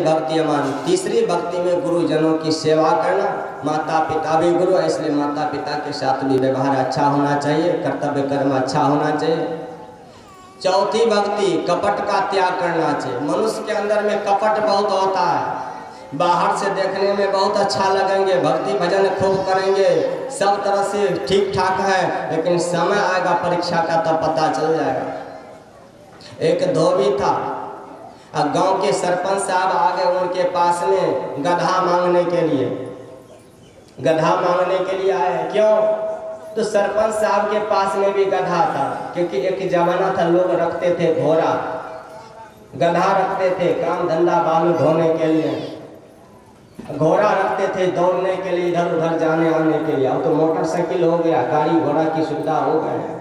भक्ति मान। तीसरी भक्ति में गुरुजनों की सेवा करना। माता पिता भी गुरु है, इसलिए माता पिता के साथ भी व्यवहार अच्छा होना चाहिए, कर्तव्य कर्म अच्छा होना चाहिए। चौथी भक्ति कपट का त्याग करना चाहिए। मनुष्य के अंदर में कपट बहुत होता है, बाहर से देखने में बहुत अच्छा लगेंगे, भक्ति भजन खूब करेंगे, सब तरह से ठीक ठाक है, लेकिन समय आएगा परीक्षा का तब पता चल जाएगा। एक धोबी था, अब गांव के सरपंच साहब आ गए उनके पास में गधा मांगने के लिए। गधा मांगने के लिए आए, क्यों? तो सरपंच साहब के पास में भी गधा था, क्योंकि एक जमाना था लोग रखते थे घोड़ा, गधा रखते थे काम धंधा बालू ढोने के लिए, घोड़ा रखते थे दौड़ने के लिए, इधर उधर जाने आने के लिए। अब तो मोटरसाइकिल हो गया, गाड़ी घोड़ा की सुविधा हो गई।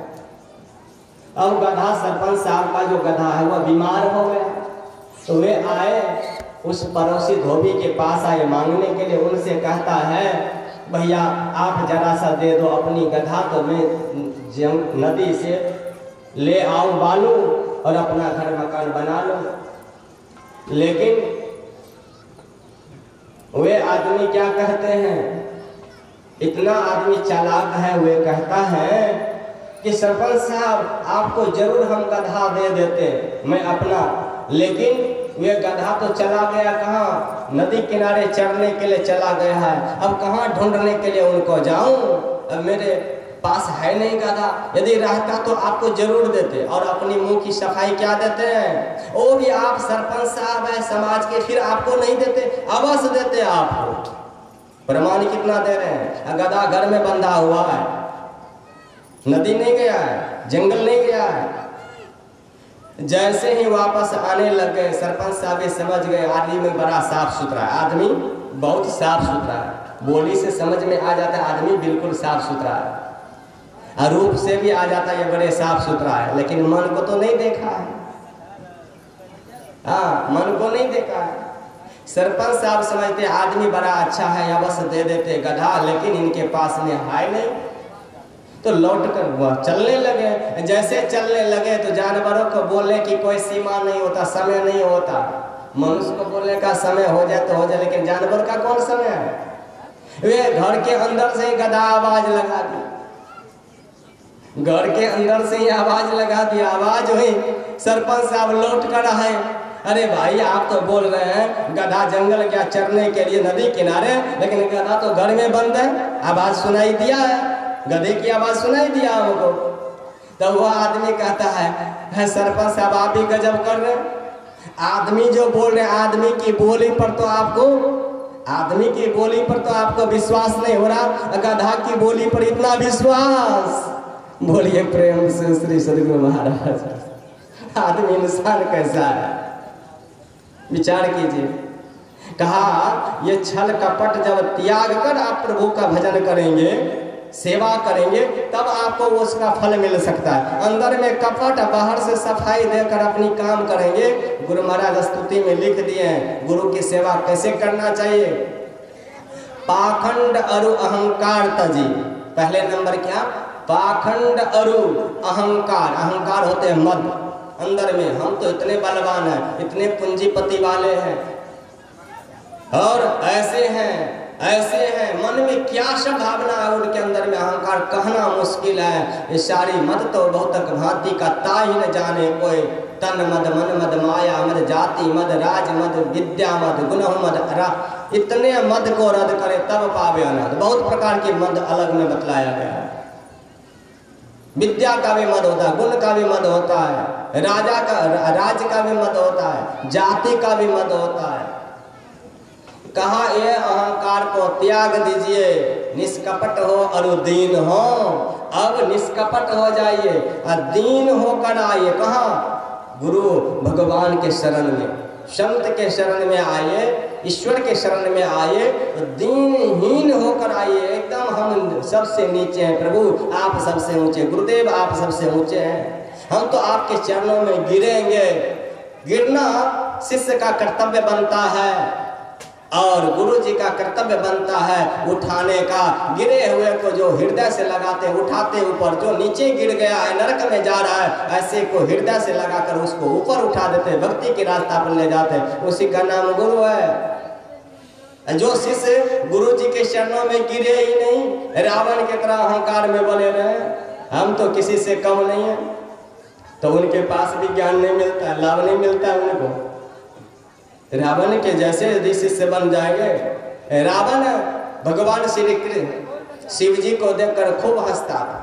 अब गधा, सरपंच साहब का जो गधा है वह बीमार हो गया, तो वे आए उस पड़ोसी धोबी के पास आए मांगने के लिए। उनसे कहता है, भैया आप जरा सा दे दो अपनी गधा, तो मैं नदी से ले आऊं बालू और अपना घर मकान बना लो। लेकिन वे आदमी क्या कहते हैं, इतना आदमी चालाक है, वे कहता है कि सरपंच साहब आपको जरूर हम गधा दे देते, मैं अपना, लेकिन वे गधा तो चला गया कहाँ, नदी किनारे चरने के लिए चला गया है। अब कहाँ ढूंढने के लिए उनको जाऊं, अब मेरे पास है नहीं गधा, यदि रहता तो आपको जरूर देते। और अपनी मुंह की सफाई क्या देते हैं, वो भी आप सरपंच साहब है समाज के, फिर आपको नहीं देते, अवश्य देते आपको। प्रमाण कितना दे रहे हैं, गधा घर में बंधा हुआ है, नदी नहीं गया है, जंगल नहीं गया है। जैसे ही वापस आने लग गए, सरपंच साहब समझ गए आदमी में बड़ा साफ सुथरा है, आदमी बहुत साफ सुथरा है, बोली से समझ में आ जाता है आदमी बिल्कुल साफ सुथरा है, रूप से भी आ जाता है ये बड़े साफ सुथरा है, लेकिन मन को तो नहीं देखा है। हाँ, मन को नहीं देखा है। सरपंच साहब समझते आदमी बड़ा अच्छा है, अवश्य दे देते गधा, लेकिन इनके पास में है नहीं, तो लौट कर वह चलने लगे। जैसे चलने लगे तो जानवरों को बोलने की कोई सीमा नहीं होता, समय नहीं होता। मनुष्य को बोलने का समय हो जाए तो हो जाए, लेकिन जानवर का कौन समय है। वे घर के अंदर से गधा आवाज लगा दी, घर के अंदर से ही आवाज लगा दी, आवाज हुई, सरपंच साहब लौट कर आए, अरे भाई आप तो बोल रहे हैं गधा जंगल गया चरने के लिए नदी किनारे, लेकिन गधा तो घर में बंद है, आवाज सुनाई दिया है, गधे की आवाज सुनाई दिया हमको। तब वह आदमी कहता है सरपंच साहब आप भी गजब कर रहे हैं, आदमी जो बोल रहे हैं, आदमी की बोली पर तो आपको विश्वास नहीं हो रहा, गधा की बोली पर इतना विश्वास। बोलिए प्रेम से श्री सदगुरु महाराज। आदमी इंसान कैसा है, विचार कीजिए। कहा ये छल कपट जब त्याग कर आप प्रभु का भजन करेंगे, सेवा करेंगे, तब आपको उसका फल मिल सकता है। अंदर में कपट, बाहर से सफाई देकर अपनी काम करेंगे। गुरु महाराज स्तुति में लिख दिए हैं गुरु की सेवा कैसे करना चाहिए। पाखंड अरु अहंकार तजी, पहले नंबर क्या, पाखंड अरु अहंकार, अहंकार होते हैं मद, अंदर में हम तो इतने बलवान हैं, इतने पूंजीपति वाले हैं, और ऐसे हैं मन में क्या सब भावना है उनके अंदर में, अहंकार कहना मुश्किल है। ये सारी मद तो बहुतक भांति का ताही न जाने कोई, तन मद मन मद माया मद जाति मद राज मद विद्या मद गुण मद, इतने मद को रद्द करे तब पावे अनंत। बहुत प्रकार के मद अलग में बतलाया गया है। विद्या का भी मद होता है, गुण का भी मद होता है, राज का भी मद होता है, जाति का भी मद होता है। कहा ये अहंकार को त्याग दीजिए, निष्कपट हो और दीन हो। अब निष्कपट हो जाइए और दीन होकर आइए, कहाँ, गुरु भगवान के शरण में, संत के शरण में आइए, ईश्वर के शरण में आइए, दीनहीन होकर आइए। एकदम हम सबसे नीचे हैं, प्रभु आप सबसे ऊंचे, गुरुदेव आप सबसे ऊंचे हैं, हम तो आपके चरणों में गिरेंगे। गिरना शिष्य का कर्तव्य बनता है। और गुरु जी का कर्तव्य बनता है उठाने का। गिरे हुए को जो हृदय से लगाते उठाते ऊपर, जो नीचे गिर गया है नरक में जा रहा है ऐसे को हृदय से लगाकर उसको ऊपर उठा देते, भक्ति के रास्ता पर ले जाते, उसी का नाम गुरु है। जो शिष्य गुरु जी के चरणों में गिरे ही नहीं, रावण की तरह अहंकार में बने रहे हम तो किसी से कम नहीं है, तो उनके पास भी ज्ञान नहीं मिलता, लाभ नहीं मिलता उनको। रावण के जैसे यदि शिष्य बन जाएंगे। रावण भगवान श्री कृष्ण शिव जी को देखकर खूब हंसता था,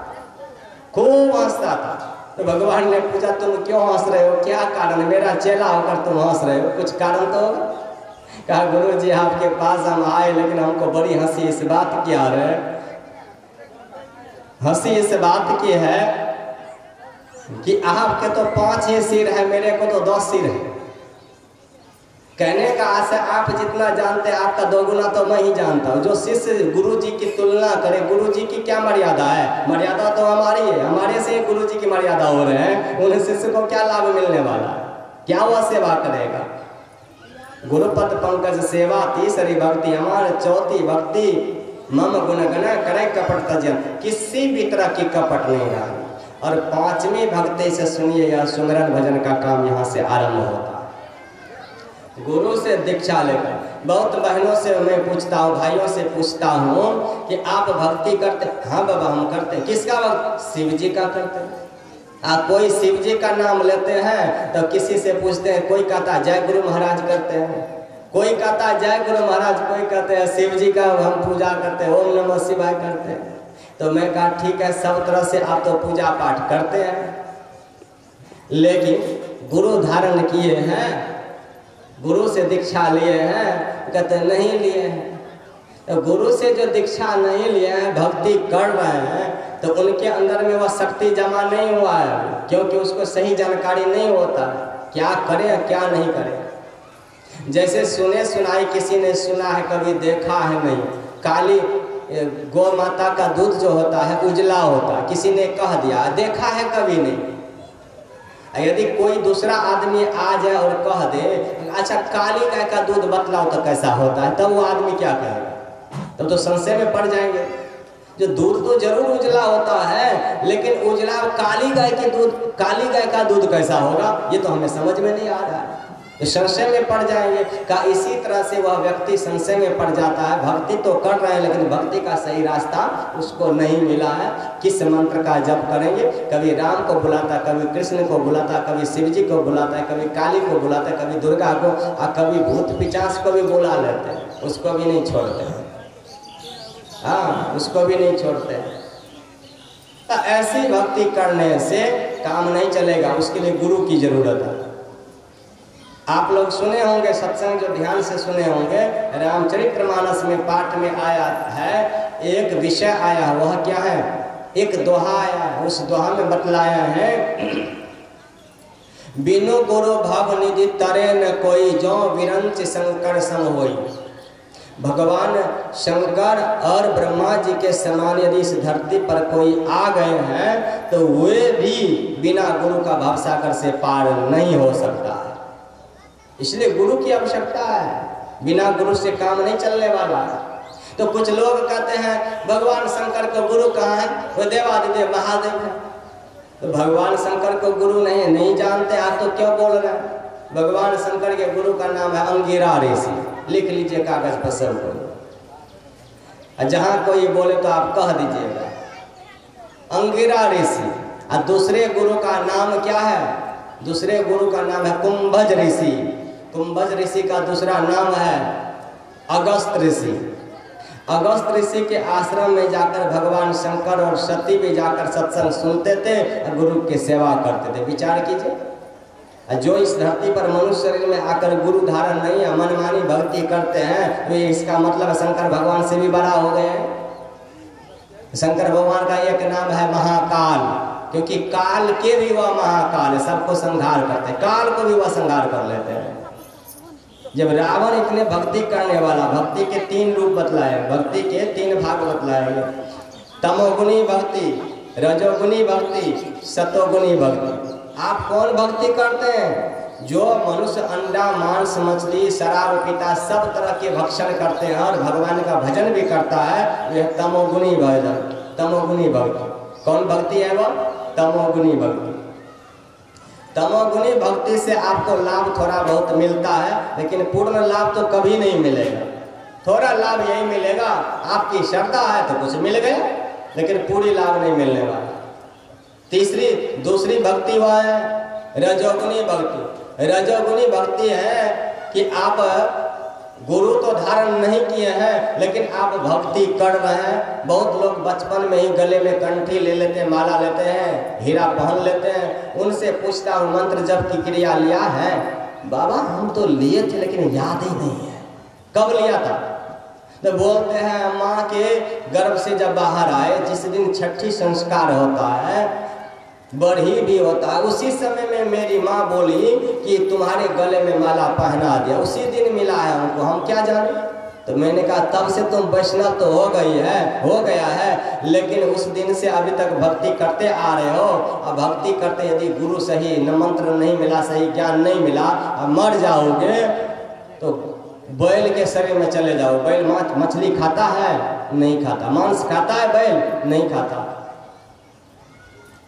खूब हंसता था। तो भगवान ने पूछा तुम क्यों हंस रहे हो, क्या कारण, मेरा चेला होकर तुम हंस रहे हो, कुछ कारण तो होगा। कहा गुरु जी आपके पास हम आए लेकिन हमको बड़ी हंसी इस बात की आ रही है, हंसी इस बात की है कि आपके तो 5 ही सिर है, मेरे को तो 10 सिर है। कहने का आशा आप जितना जानते हैं आपका 2 गुना तो मैं ही जानता हूँ। जो शिष्य गुरु जी की तुलना करे, गुरु जी की क्या मर्यादा है, मर्यादा तो हमारी है, हमारे से गुरु जी की मर्यादा हो रहे हैं, उन शिष्य को क्या लाभ मिलने वाला है, क्या वह सेवा करेगा। गुरुपद पंकज सेवा तीसरी भक्ति, हमारे चौथी भक्ति मम गुणगण करे कपट तजन, किसी भी तरह की कपट नहीं रहा। और 5वीं भक्ति से सुनिए यह सुमिरन भजन का काम यहाँ से आरंभ होता है। गुरु से दीक्षा लेकर बहुत बहनों से मैं पूछता हूँ, भाइयों से पूछता हूँ कि आप भक्ति करते? हाँ बाबा हम करते। किसका भक्ति? शिव जी का करते हैं। कोई शिव जी का नाम लेते हैं तो किसी से पूछते हैं, कोई कहता जय गुरु महाराज करते हैं, कोई कहता जय गुरु महाराज, कोई कहते हैं शिव जी का हम पूजा करते हैं, ओम नमः शिवाय करते हैं। तो मैं कहा ठीक है, सब तरह से आप तो पूजा पाठ करते हैं, लेकिन गुरु धारण किए हैं, गुरु से दीक्षा लिए हैं? कहते नहीं लिए हैं। तो गुरु से जो दीक्षा नहीं लिए हैं, भक्ति कर रहे हैं, तो उनके अंदर में वह शक्ति जमा नहीं हुआ है, क्योंकि उसको सही जानकारी नहीं होता क्या करें क्या नहीं करें। जैसे सुने सुनाई किसी ने सुना है, कभी देखा है नहीं। काली गौ माता का दूध जो होता है उजला होता है, किसी ने कह दिया, देखा है कभी नहीं। यदि कोई दूसरा आदमी आ जाए और कह दे अच्छा काली गाय का दूध बतलाओ तो कैसा होता है, तब वो आदमी क्या कहेगा? तब तो संशय में पड़ जाएंगे। जो दूध तो जरूर उजला होता है, लेकिन उजला काली गाय का दूध कैसा होगा, ये तो हमें समझ में नहीं आ रहा है, तो संशय में पड़ जाएंगे। का इसी तरह से वह व्यक्ति संशय में पड़ जाता है। भक्ति तो कर रहे हैं लेकिन भक्ति का सही रास्ता उसको नहीं मिला है। किस मंत्र का जप करेंगे, कभी राम को बुलाता, कभी कृष्ण को बुलाता, कभी शिव जी को बुलाता है, कभी काली को बुलाता है, कभी दुर्गा को, और कभी भूत पिचास को भी बुला लेते हैं, उसको भी नहीं छोड़ते हैं। हाँ, उसको भी नहीं छोड़ते हैं। ऐसी भक्ति करने से काम नहीं चलेगा, उसके लिए गुरु की जरूरत है। आप लोग सुने होंगे, सत्संग जो ध्यान से सुने होंगे, रामचरितमानस में पाठ में आया है, एक विषय आया, वह क्या है? एक दोहा आया है। उस दोहा में बतलाया है, बिनु गुरु भव निधि तरे न कोई, जो विरंच शंकर सम होई। भगवान शंकर और ब्रह्मा जी के समान यदि इस धरती पर कोई आ गए हैं तो वे भी बिना गुरु का भवसागर से पार नहीं हो सकता है। इसलिए गुरु की आवश्यकता है, बिना गुरु से काम नहीं चलने वाला है। तो कुछ लोग कहते हैं भगवान शंकर को गुरु कहाँ है? वो देवादिदेव महादेव है। तो भगवान शंकर को गुरु नहीं जानते आप तो क्यों बोल रहे हैं? भगवान शंकर के गुरु का नाम है अंगिरा ऋषि, लिख लीजिए कागज पर सबको, जहाँ कोई बोले तो आप कह दीजिएगा अंगिरा ऋषि। और दूसरे गुरु का नाम क्या है? दूसरे गुरु का नाम है कुंभज ऋषि। कुंभज ऋषि का दूसरा नाम है अगस्त ऋषि। अगस्त ऋषि के आश्रम में जाकर भगवान शंकर और सती भी जाकर सत्संग सुनते थे और गुरु की सेवा करते थे। विचार कीजिए, जो इस धरती पर मनुष्य शरीर में आकर गुरु धारण नहीं है, मनमानी भक्ति करते हैं, तो इसका मतलब शंकर भगवान से भी बड़ा हो गए हैं। शंकर भगवान का एक नाम है महाकाल, क्योंकि काल के भी वह महाकाल है, सबको संहार करते हैं, काल को भी वह संहार कर लेते हैं। जब रावण इतने भक्ति करने वाला, भक्ति के 3 रूप बतलाए, भक्ति के 3 भाग बतलाए, तमोगुणी भक्ति, रजोगुणी भक्ति, सतोगुणी भक्ति। आप कौन भक्ति करते हैं? जो मनुष्य अंडा मांस मछली शराब पीता सब तरह के भक्षण करते हैं और भगवान का भजन भी करता है, वह तमोगुणी भजन, तमोगुणी भक्ति। कौन भक्ति है वह? तमोगुणी भक्ति। तमोगुणी भक्ति से आपको लाभ थोड़ा बहुत मिलता है, लेकिन पूर्ण लाभ तो कभी नहीं मिलेगा। थोड़ा लाभ यही मिलेगा, आपकी श्रद्धा है तो कुछ मिल गया, लेकिन पूरी लाभ नहीं मिलने वाला। दूसरी भक्ति वह है रजोगुणी भक्ति। रजोगुणी भक्ति है कि आप गुरु तो धारण नहीं किए हैं, लेकिन आप भक्ति कर रहे हैं। बहुत लोग बचपन में ही गले में कंठी ले लेते हैं, माला लेते हैं, हीरा पहन लेते हैं। उनसे पूछता हूँ मंत्र जप की क्रिया लिया है? बाबा हम तो लिए थे लेकिन याद ही नहीं है कब लिया था। तो बोलते हैं माँ के गर्भ से जब बाहर आए, जिस दिन छठी संस्कार होता है, बढ़ी भी होता है, उसी समय में मेरी माँ बोली कि तुम्हारे गले में माला पहना दिया, उसी दिन मिला है हमको, हम क्या जाने। तो मैंने कहा तब से तुम वैष्णव तो हो गया है, लेकिन उस दिन से अभी तक भक्ति करते आ रहे हो। अब भक्ति करते यदि गुरु सही न मंत्र नहीं मिला, सही ज्ञान नहीं मिला, अब मर जाओगे तो बैल के शरीर में चले जाओ। बैल मछली खाता है? नहीं खाता। मांस खाता है बैल? नहीं खाता।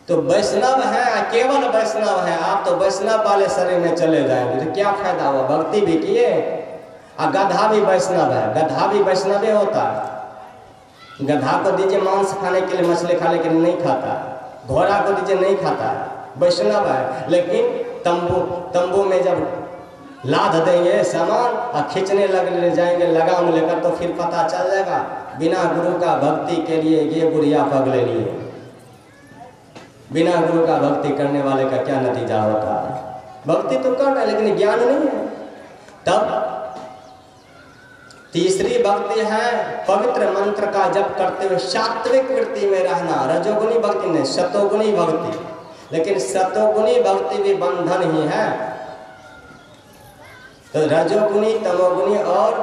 तो वैष्णव है, केवल वैष्णव है, आप तो वैष्णव वाले शरीर में चले जाएंगे, तो क्या फायदा हुआ? भक्ति भी किए। और गधा भी वैष्णव है, गधा भी वैष्णव होता है। गधा को दीजिए मांस खाने के लिए, मछली खाने के लिए नहीं खाता है। घोड़ा को दीजिए नहीं खाता है, वैष्णव है। लेकिन तंबू में जब लाद देंगे सामान और खींचने लग जाएंगे लगाम लेकर, तो फिर पता चल जाएगा बिना गुरु का भक्ति के लिए ये बुढ़िया पगले लिए। बिना गुरु का भक्ति करने वाले का क्या नतीजा होता है? भक्ति तो कर रहे लेकिन ज्ञान नहीं है। तब तीसरी भक्ति है पवित्र मंत्र का जप करते हुए सात्विक वृत्ति में रहना। रजोगुणी भक्ति नहीं, सतोगुणी भक्ति। लेकिन सतोगुणी भक्ति भी बंधन ही है। तो रजोगुणी, तमोगुणी और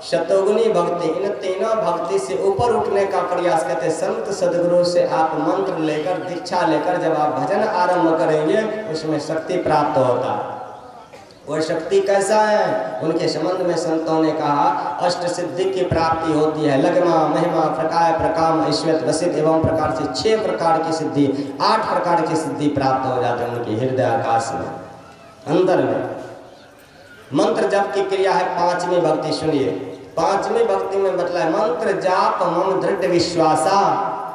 शतोगुणी भक्ति, इन तीनों भक्ति से ऊपर उठने का प्रयास करते। संत सदगुरु से आप मंत्र लेकर, दीक्षा लेकर जब आप भजन आरंभ करेंगे, उसमें शक्ति प्राप्त होता है। वह शक्ति कैसा है? उनके संबंध में संतों ने कहा अष्ट सिद्धि की प्राप्ति होती है। लगमा, महिमा, प्रकाय, प्रकाम, ऐश्वर्य, वसित एवं प्रकार से 6 प्रकार की सिद्धि, 8 प्रकार की सिद्धि प्राप्त हो जाते हैं उनके हृदय आकाश में, अंदर में। मंत्र जप की क्रिया है 5वीं भक्ति। सुनिए, 5वीं भक्ति में बतला है मंत्र जाप मम दृढ़ विश्वासा।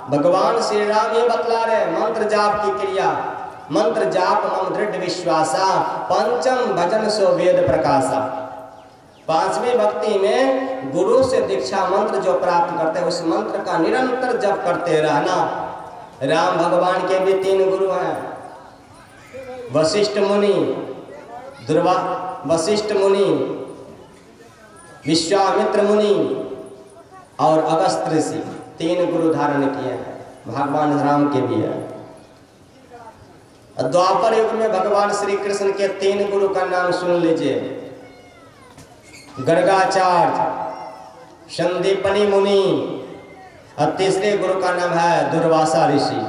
भगवान श्री राम ये बतला रहे मंत्र जाप की क्रिया। मंत्र जाप मम दृढ़ विश्वासा, पंचम भजन सो वेद प्रकाशा। 5वीं भक्ति में गुरु से दीक्षा मंत्र जो प्राप्त करते हैं, उस मंत्र का निरंतर जप करते रहना। राम भगवान के भी 3 गुरु हैं, वशिष्ठ मुनि, वशिष्ठ मुनि, विश्वामित्र मुनि और अगस्त्य ऋषि। 3 गुरु धारण किए हैं। भगवान राम के भी है। द्वापर युग में भगवान श्री कृष्ण के 3 गुरु का नाम सुन लीजिए। गर्गाचार्य, संदीपनी मुनि और तीसरे गुरु का नाम है दुर्वासा ऋषि।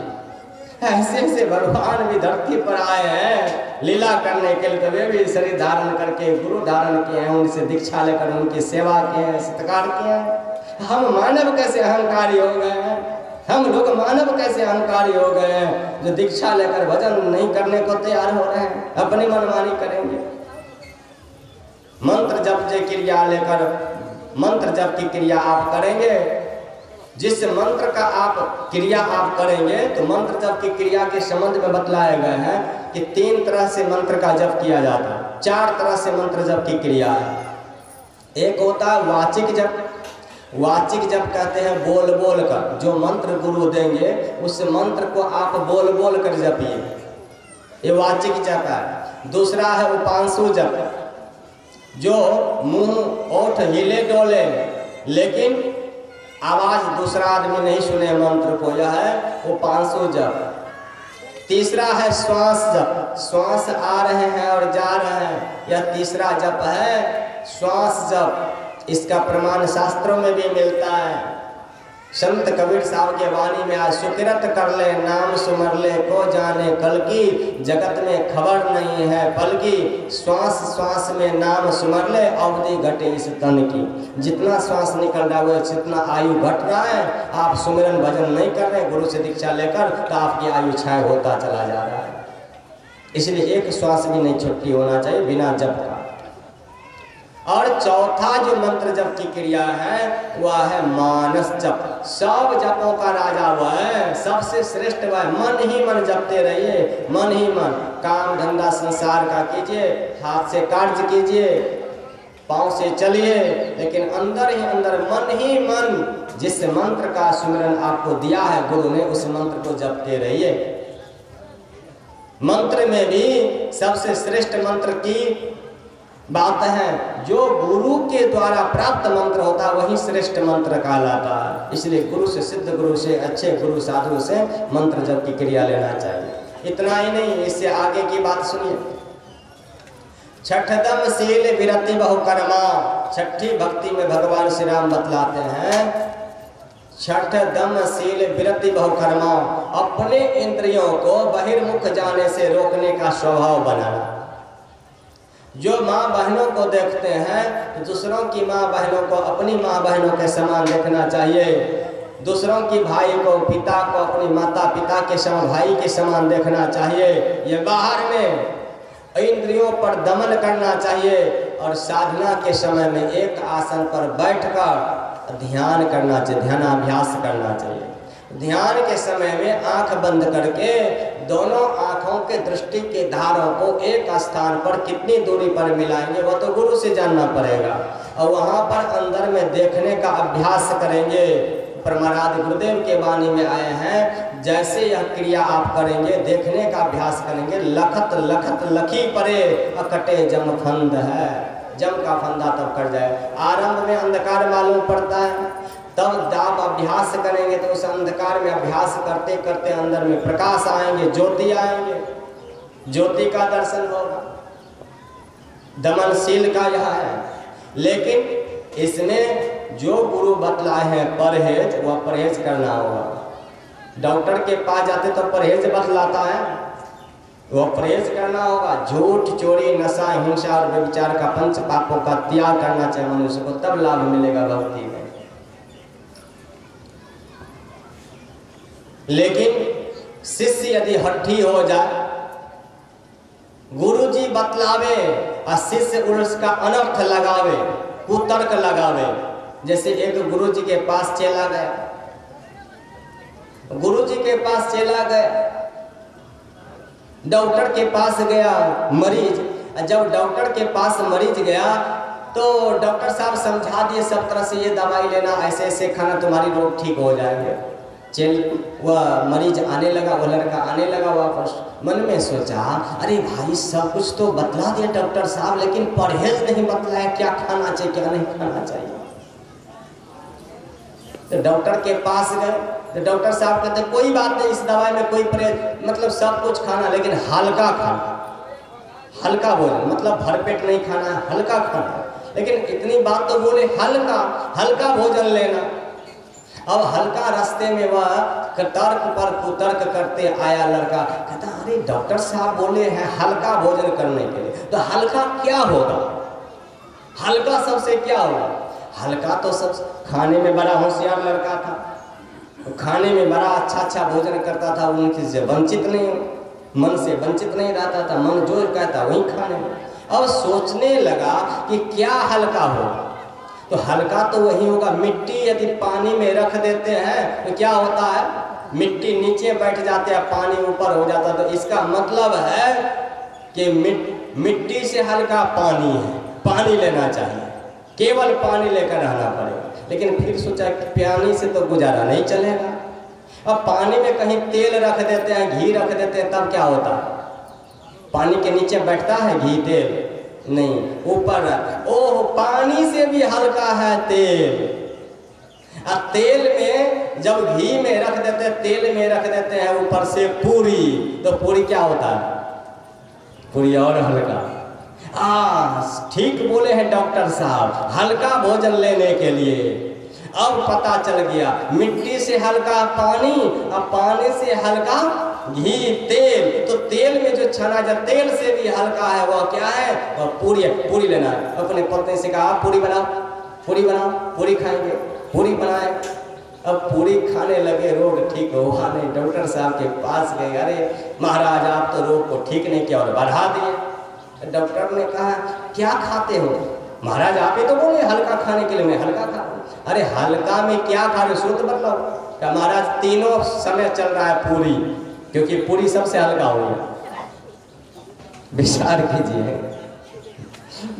ऐसे ऐसे भगवान भी धरती पर आए हैं लीला करने के लिए, तो वे भी शरीर धारण करके गुरु धारण किए हैं, उनसे दीक्षा लेकर उनकी सेवा किए हैं, सत्कार किए हैं। हम मानव कैसे अहंकारी हो गए हैं? हम लोग मानव कैसे अहंकारी हो गए हैं जो दीक्षा लेकर भजन नहीं करने को तैयार हो रहे हैं, अपनी मनमानी करेंगे। मंत्र जप की क्रिया लेकर, मंत्र जप की क्रिया आप करेंगे, जिस मंत्र का आप क्रिया आप करेंगे, तो मंत्र जप की क्रिया के संबंध में बतलाया गया है कि 3 तरह से मंत्र का जप किया जाता है। 4 तरह से मंत्र जप की क्रिया है। एक होता है वाचिक जप। वाचिक जप कहते हैं बोल बोल कर, जो मंत्र गुरु देंगे उस मंत्र को आप बोल बोल कर जपिए, ये वाचिक जप है। दूसरा है उपांशु जप, जो मुंह ओठ हिले डोले लेकिन आवाज दूसरा आदमी नहीं सुने मंत्र को, यह है उपांशु जप। तीसरा है श्वास जप, श्वास आ रहे हैं और जा रहे हैं, यह तीसरा जप है श्वास जप। इसका प्रमाण शास्त्रों में भी मिलता है। संत कबीर साहब के वाणी में आज सुकिरत कर ले नाम सुमर ले को जाने कल की, जगत में खबर नहीं है पल की, श्वास श्वास में नाम सुमर ले अवधि घटे इस तन की। जितना श्वास निकल रहा है जितना आयु घट रहा है, आप सुमिरन भजन नहीं कर रहे गुरु से दीक्षा लेकर, तो आपकी आयु क्षय होता चला जा रहा है। इसलिए एक श्वास भी नहीं छुट्टी होना चाहिए बिना जप का। और चौथा जो मंत्र जप की क्रिया है वह है मानस जप। सब जपों का राजा वह है, सबसे श्रेष्ठ वह है। मन ही मन जपते रहिए, मन ही मन। काम धंधा संसार का कीजिए, हाथ से कार्य कीजिए, पाँव से चलिए, लेकिन अंदर ही अंदर मन ही मन जिस मंत्र का सुमिरन आपको दिया है गुरु ने, उस मंत्र को जपते रहिए। मंत्र में भी सबसे श्रेष्ठ मंत्र की बात है, जो गुरु के द्वारा प्राप्त मंत्र होता है वही श्रेष्ठ मंत्र कहलाता है। इसलिए गुरु से, सिद्ध गुरु से, अच्छे गुरु साधु से मंत्र जप की क्रिया लेना चाहिए। इतना ही नहीं, इससे आगे की बात सुनिए। छठदम शील विरति बहुकर्मा। छठी भक्ति में भगवान श्री राम बतलाते हैं, छठदम शील विरति बहुकर्मा, अपने इंद्रियों को बहिर्मुख जाने से रोकने का स्वभाव बनाना। जो माँ बहनों को देखते हैं तो दूसरों की माँ बहनों को अपनी माँ बहनों के समान देखना चाहिए। दूसरों की भाई को, पिता को अपनी माता पिता के समान, भाई के समान देखना चाहिए। ये बाहर में इंद्रियों पर दमन करना चाहिए। और साधना के समय में एक आसन पर बैठकर ध्यान करना चाहिए, ध्यानाभ्यास करना चाहिए। ध्यान के समय में आंख बंद करके दोनों आंखों के दृष्टि के धारों को एक स्थान पर कितनी दूरी पर मिलाएंगे वह तो गुरु से जानना पड़ेगा। और वहां पर अंदर में देखने का अभ्यास करेंगे। परमाराध्य गुरुदेव के वाणी में आए हैं, जैसे यह क्रिया आप करेंगे, देखने का अभ्यास करेंगे, लखत लखत लखी परे अकटे जम फंद है। जम का फंदा तब कट जाए। आरंभ में अंधकार मालूम पड़ता है, तब आप अभ्यास करेंगे तो उस अंधकार में अभ्यास करते करते अंदर में प्रकाश आएंगे, ज्योति आएंगे, ज्योति का दर्शन होगा। दमनशील का यह है। लेकिन इसमें जो गुरु बतलाए हैं परहेज, वह परहेज करना होगा। डॉक्टर के पास जाते तो परहेज बतलाता है, वह परहेज करना होगा। झूठ, चोरी, नशा, हिंसा और व्यभिचार का पंच पापों का त्याग करना चाहिए मनुष्य को, तब लाभ मिलेगा भक्ति में। लेकिन शिष्य यदि हट्ठी हो जाए, गुरु जी बतलावे और शिष्य उसका अनर्थ लगावे, कुतर्क लगावे। जैसे एक गुरु जी के पास चला गया, गुरु जी के पास चला गया, डॉक्टर के पास गया मरीज। जब डॉक्टर के पास मरीज गया तो डॉक्टर साहब समझा दिए सब तरह से, ये दवाई लेना, ऐसे ऐसे खाना, तुम्हारी रोग ठीक हो जाएंगे। वह मरीज आने लगा, वह लड़का आने लगा वापस। मन में सोचा, अरे भाई सब कुछ तो बतला दिया डॉक्टर साहब, लेकिन परहेज नहीं बतलाया, क्या खाना चाहिए क्या नहीं खाना चाहिए। तो डॉक्टर के पास गए तो डॉक्टर साहब कहते कोई बात नहीं, इस दवाई में कोई परहेज, मतलब सब कुछ खाना लेकिन हल्का खाना, हल्का भोजन, मतलब भरपेट नहीं खाना, हल्का खाना। लेकिन इतनी बात तो बोले, हल्का हल्का भोजन लेना। अब हल्का रास्ते में वह तर्क पर कुतर्क करते आया लड़का, कहता अरे डॉक्टर साहब बोले हैं हल्का भोजन करने के लिए, तो हल्का क्या होगा, हल्का सबसे क्या होगा। हल्का तो सब खाने में बड़ा होशियार लड़का था, खाने में बड़ा अच्छा भोजन करता था, उनकी से वंचित नहीं, मन से वंचित नहीं रहता था, मन जो कहता वही खाने में। अब सोचने लगा कि क्या हल्का होगा, तो हल्का तो वही होगा। मिट्टी यदि पानी में रख देते हैं तो क्या होता है, मिट्टी नीचे बैठ जाते हैं, पानी ऊपर हो जाता है। तो इसका मतलब है कि मिट्टी से हल्का पानी है, पानी लेना चाहिए, केवल पानी लेकर रहना पड़ेगा। लेकिन फिर सोचा कि पानी से तो गुजारा नहीं चलेगा। अब पानी में कहीं तेल रख देते हैं, घी रख देते हैं, तब क्या होता है, पानी के नीचे बैठता है घी तेल नहीं, ऊपर। ओह, पानी से भी हल्का है तेल। अब तेल में जब घी में रख देते हैं, तेल में रख देते हैं ऊपर से पूरी, तो पूरी क्या होता है, पूरी और हल्का। ठीक बोले हैं डॉक्टर साहब, हल्का भोजन लेने के लिए अब पता चल गया, मिट्टी से हल्का पानी और पानी से हल्का घी तेल, तो तेल में जो छना जा तेल से भी हल्का है वह क्या है, वह पूरी है। पूरी लेना है। अपने पत्नी से कहा पूरी बनाओ, पूरी बनाओ, पूरी खाएंगे, पूरी बनाए। अब पूरी खाने लगे, रोग ठीक हुआ नहीं। डॉक्टर साहब के पास गए, अरे महाराज आप तो रोग को ठीक नहीं किया और बढ़ा दिए। डॉक्टर ने कहा क्या खाते हो? महाराज आप ही तो बोले हल्का खाने के लिए, मैं हल्का खा। अरे हल्का में क्या खा रहे, शुद्ध बतलाओ। क्या महाराज तीनों समय चल रहा है पूरी, क्योंकि पूरी सबसे हल्का हो गया। विचार कीजिए,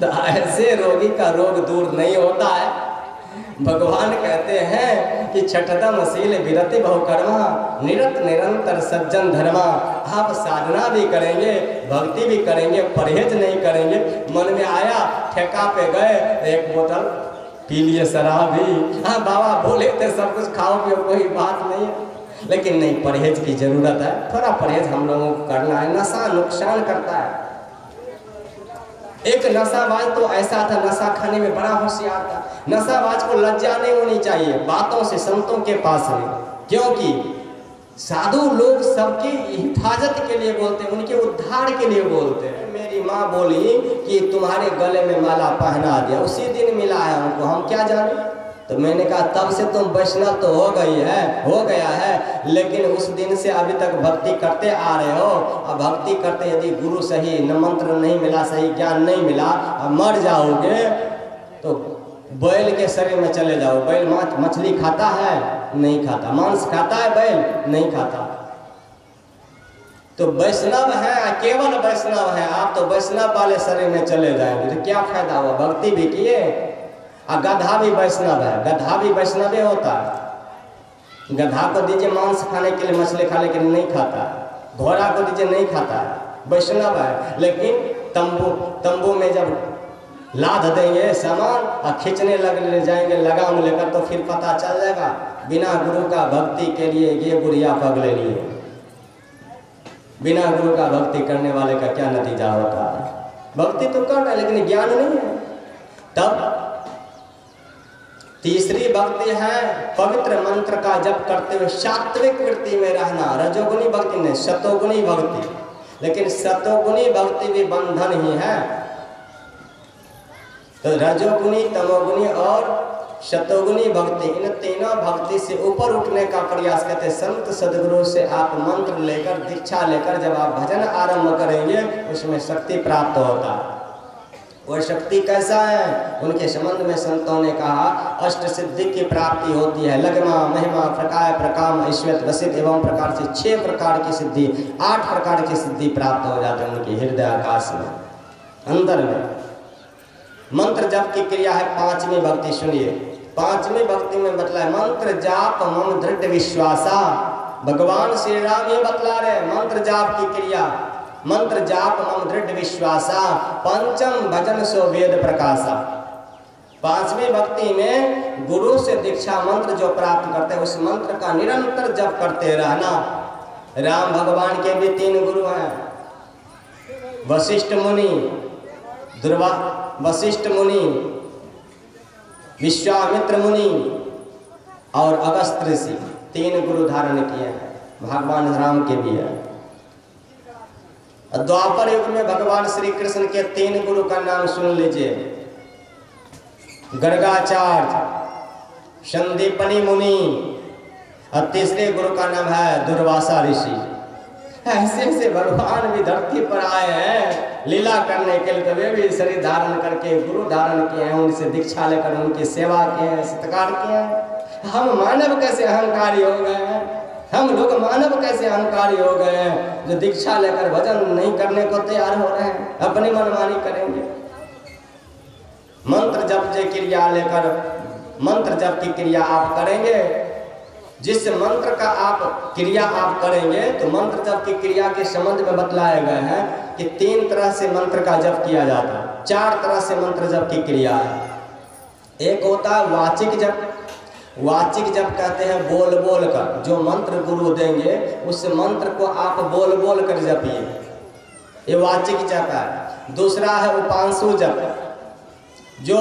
तो ऐसे रोगी का रोग दूर नहीं होता है। भगवान कहते हैं कि छठदम शील विरति बहुकर्मा, निरत निरंतर सज्जन धर्मा। आप साधना भी करेंगे, भक्ति भी करेंगे, परहेज नहीं करेंगे। मन में आया ठेका पे गए, एक बोतल पी लिए शराब भी। हाँ बाबा बोले थे सब कुछ खाओ पियो, कोई बात नहीं है, लेकिन नहीं, परहेज की जरूरत है। थोड़ा परहेज हम लोगों को करना है। नशा नुकसान करता है। एक नशाबाज तो ऐसा था, नशा खाने में बड़ा होशियार था। नशाबाज को लज्जा नहीं होनी चाहिए बातों से, संतों के पास में, क्योंकि साधु लोग सबकी हिफाजत के लिए बोलते हैं, उनके उद्धार के लिए बोलते हैं। मेरी माँ बोली कि तुम्हारे गले में माला पहना दिया, उसी दिन मिला है उनको, हम क्या जाने। तो मैंने कहा तब से तुम वैष्णव तो हो गया है, लेकिन उस दिन से अभी तक भक्ति करते आ रहे हो। अब भक्ति करते यदि गुरु सही न मंत्र नहीं मिला, सही ज्ञान नहीं मिला, अब मर जाओगे तो बैल के शरीर में चले जाओ। बैल मछली खाता है? नहीं खाता। मांस खाता है बैल? नहीं खाता। तो वैष्णव है, केवल वैष्णव है आप, तो वैष्णव वाले शरीर में चले जाएंगे तो क्या फायदा हुआ? भक्ति भी किए। और गधा भी वैष्णव है, गधा भी वैष्णव होता है। गधा को दीजिए मांस खाने के लिए, मछली खाने के लिए नहीं खाता। घोड़ा को दीजिए नहीं खाता है, वैष्णव है। लेकिन तंबू में जब लाद देंगे सामान और खींचने लग जाएंगे लगाम लेकर, तो फिर पता चल जाएगा बिना गुरु का भक्ति के लिए ये बुढ़िया पगले लिए। बिना गुरु का भक्ति करने वाले का क्या नतीजा होता है? भक्ति तो कर रहा है लेकिन ज्ञान नहीं है। तब तीसरी भक्ति है पवित्र मंत्र का जप करते हुए सात्विक वृत्ति में रहना। रजोगुनी भक्ति नहीं, सतोगुनी भक्ति। लेकिन सतोगुनी भक्ति भी बंधन ही है। तो रजोगुनी, तमोगुनी और शतोगुनी भक्ति, इन तीनों भक्ति से ऊपर उठने का प्रयास करते। संत सदगुरु से आप मंत्र लेकर, दीक्षा लेकर जब आप भजन आरंभ करेंगे, उसमें शक्ति प्राप्त होता है। वह शक्ति कैसा है? उनके संबंध में संतों ने कहा अष्ट सिद्धि की प्राप्ति होती है। लगमा, महिमा, प्रकाय, प्रकाम, ऐश्वर्य, वसित एवं प्रकार से 6 प्रकार की सिद्धि, 8 प्रकार की सिद्धि प्राप्त हो जाते हैं उनके हृदय आकाश में, अंदर में। मंत्र जप की क्रिया है 5वीं भक्ति। सुनिए, 5वीं भक्ति में बतलाए मंत्र जाप मम दृढ़ विश्वासा। भगवान श्री राम ये बतला रहे मंत्र जाप की क्रिया। मंत्र जाप मम दृढ़ विश्वासा, पंचम भजन सो वेद प्रकाशा। 5वीं भक्ति में गुरु से दीक्षा मंत्र जो प्राप्त करते हैं, उस मंत्र का निरंतर जप करते रहना। राम भगवान के भी 3 गुरु हैं, वशिष्ठ मुनि, वशिष्ठ मुनि, विश्वामित्र मुनि और अगस्त ऋषि। 3 गुरु धारण किए हैं। भगवान राम के भी है। द्वापर युग में भगवान श्री कृष्ण के 3 गुरु का नाम सुन लीजिए। गर्गाचार्य, संदीपनी मुनि और तीसरे गुरु का नाम है दुर्वासा ऋषि। ऐसे ऐसे भगवान भी धरती पर आए हैं लीला करने के लिए, तो वे भी शरीर धारण करके गुरु धारण किए हैं, उनसे दीक्षा लेकर उनकी सेवा किए हैं, सत्कार किए हैं। हम मानव कैसे अहंकारी हो गए हैं? हम लोग मानव कैसे अहंकारी हो गए हैं जो दीक्षा लेकर भजन नहीं करने को तैयार हो रहे हैं, अपनी मनमानी करेंगे। मंत्र जप की क्रिया लेकर, मंत्र जप की क्रिया आप करेंगे, जिस मंत्र का आप क्रिया आप करेंगे, तो मंत्र जप की क्रिया के संबंध में बतलाए गए हैं कि 3 तरह से मंत्र का जप किया जाता है। 4 तरह से मंत्र जप की क्रिया है। एक होता है वाचिक जप। वाचिक जप कहते हैं बोल बोल कर, जो मंत्र गुरु देंगे उस मंत्र को आप बोल बोल कर जपिए, ये वाचिक जप है। दूसरा है उपांशु जप, जो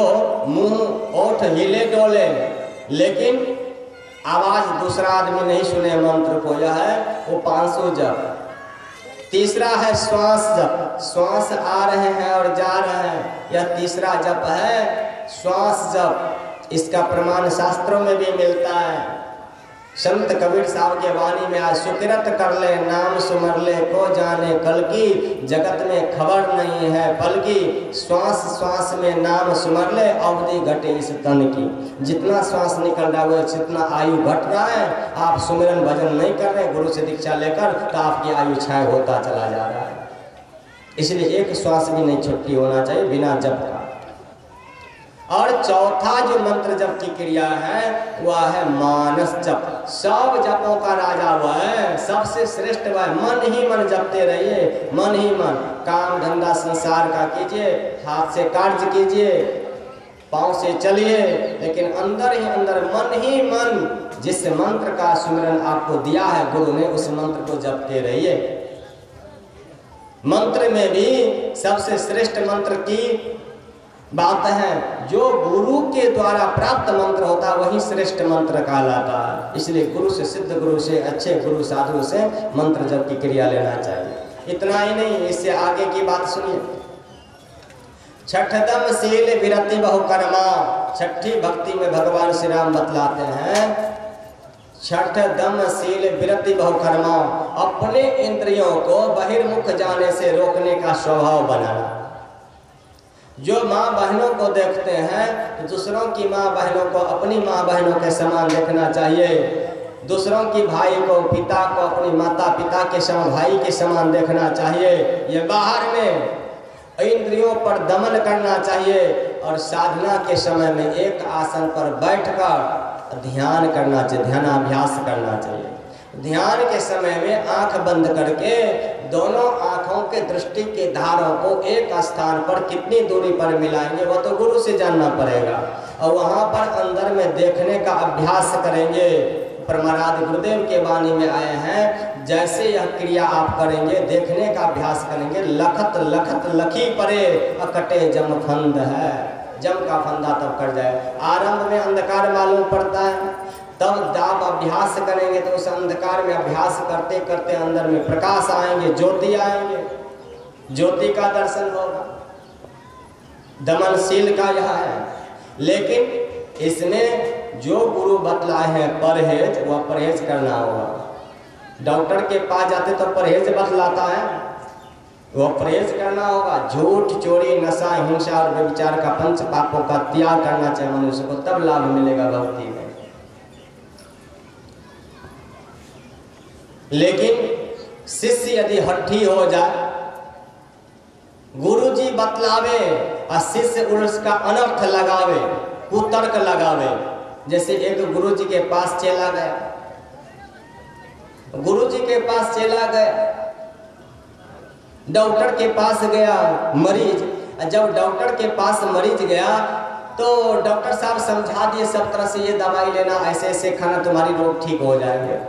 मुंह ओठ हिले डोले लेकिन आवाज दूसरा आदमी नहीं सुने मंत्र को, यह है वो 500 जप। तीसरा है श्वास जप, श्वास आ रहे हैं और जा रहे हैं, यह तीसरा जप है श्वास जप। इसका प्रमाण शास्त्रों में भी मिलता है। संत कबीर साहब के वाणी में आज सुकिरत कर ले नाम सुमर ले को जाने कल की, जगत में खबर नहीं है फल की, श्वास श्वास में नाम सुमर ले अवधि घटे इस तन की। जितना श्वास निकल रहा है जितना आयु घट रहा है, आप सुमिरन भजन नहीं कर रहे गुरु से दीक्षा लेकर, तो आपकी आयु क्षय होता चला जा रहा है। इसलिए एक श्वास भी नहीं छुट्टी होना चाहिए बिना जप का। और चौथा जो मंत्र जप की क्रिया है वह है मानस जप। सब जपों का राजा वह है, सबसे श्रेष्ठ वह है। मन ही मन जपते रहिए, मन ही मन। काम धंधा संसार का कीजिए, हाथ से कार्य कीजिए, पाँव से चलिए, लेकिन अंदर ही अंदर मन ही मन जिस मंत्र का सुमिरन आपको दिया है गुरु ने, उस मंत्र को जपते रहिए। मंत्र में भी सबसे श्रेष्ठ मंत्र की बात है, जो गुरु के द्वारा प्राप्त मंत्र होता है वही श्रेष्ठ मंत्र कहलाता है। इसलिए गुरु से, सिद्ध गुरु से, अच्छे गुरु साधु से मंत्र जप की क्रिया लेना चाहिए। इतना ही नहीं, इससे आगे की बात सुनिए। छठदम शील विरति बहुकर्मा। छठी भक्ति में भगवान श्री राम बतलाते हैं, छठदम शील विरति बहुकर्मा, अपने इंद्रियों को बहिर्मुख जाने से रोकने का स्वभाव बनाना। जो माँ बहनों को देखते हैं तो दूसरों की माँ बहनों को अपनी माँ बहनों के समान देखना चाहिए। दूसरों की भाई को, पिता को अपनी माता पिता के समान, भाई के समान देखना चाहिए। ये बाहर में इंद्रियों पर दमन करना चाहिए और साधना के समय में एक आसन पर बैठकर ध्यान करना चाहिए, ध्यानाभ्यास करना चाहिए। ध्यान के समय में आंख बंद करके दोनों आंखों के दृष्टि के धारों को एक स्थान पर कितनी दूरी पर मिलाएंगे वो तो गुरु से जानना पड़ेगा, और वहां पर अंदर में देखने का अभ्यास करेंगे। परमाराध्य गुरुदेव के वाणी में आए हैं, जैसे यह क्रिया आप करेंगे, देखने का अभ्यास करेंगे, लखत लखत लखी परे अकटे जम फंद है, जम का फंदा तब कट जाए। आरंभ में अंधकार मालूम पड़ता है, तब आप अभ्यास करेंगे तो उस अंधकार में अभ्यास करते करते अंदर में प्रकाश आएंगे, ज्योति आएंगे, ज्योति का दर्शन होगा। दमनशील का यह है। लेकिन इसमें जो गुरु बतलाए हैं परहेज, वह परहेज करना होगा। डॉक्टर के पास जाते तो परहेज बतलाता है, वह परहेज करना होगा। झूठ, चोरी, नशा, हिंसा और व्यभिचार का पंच पापों का त्याग करना चाहिए मनुष्य को, तब लाभ मिलेगा भक्ति में। लेकिन शिष्य यदि हट्ठी हो जाए, गुरुजी बतलावे और शिष्य उसका अनर्थ लगावे, कुतर्क लगावे। जैसे एक गुरुजी के पास चला गया, गुरुजी के पास चला गया, डॉक्टर के पास गया मरीज। जब डॉक्टर के पास मरीज गया तो डॉक्टर साहब समझा दिए सब तरह से, ये दवाई लेना, ऐसे ऐसे खाना, तुम्हारी रोग ठीक हो जाएंगे।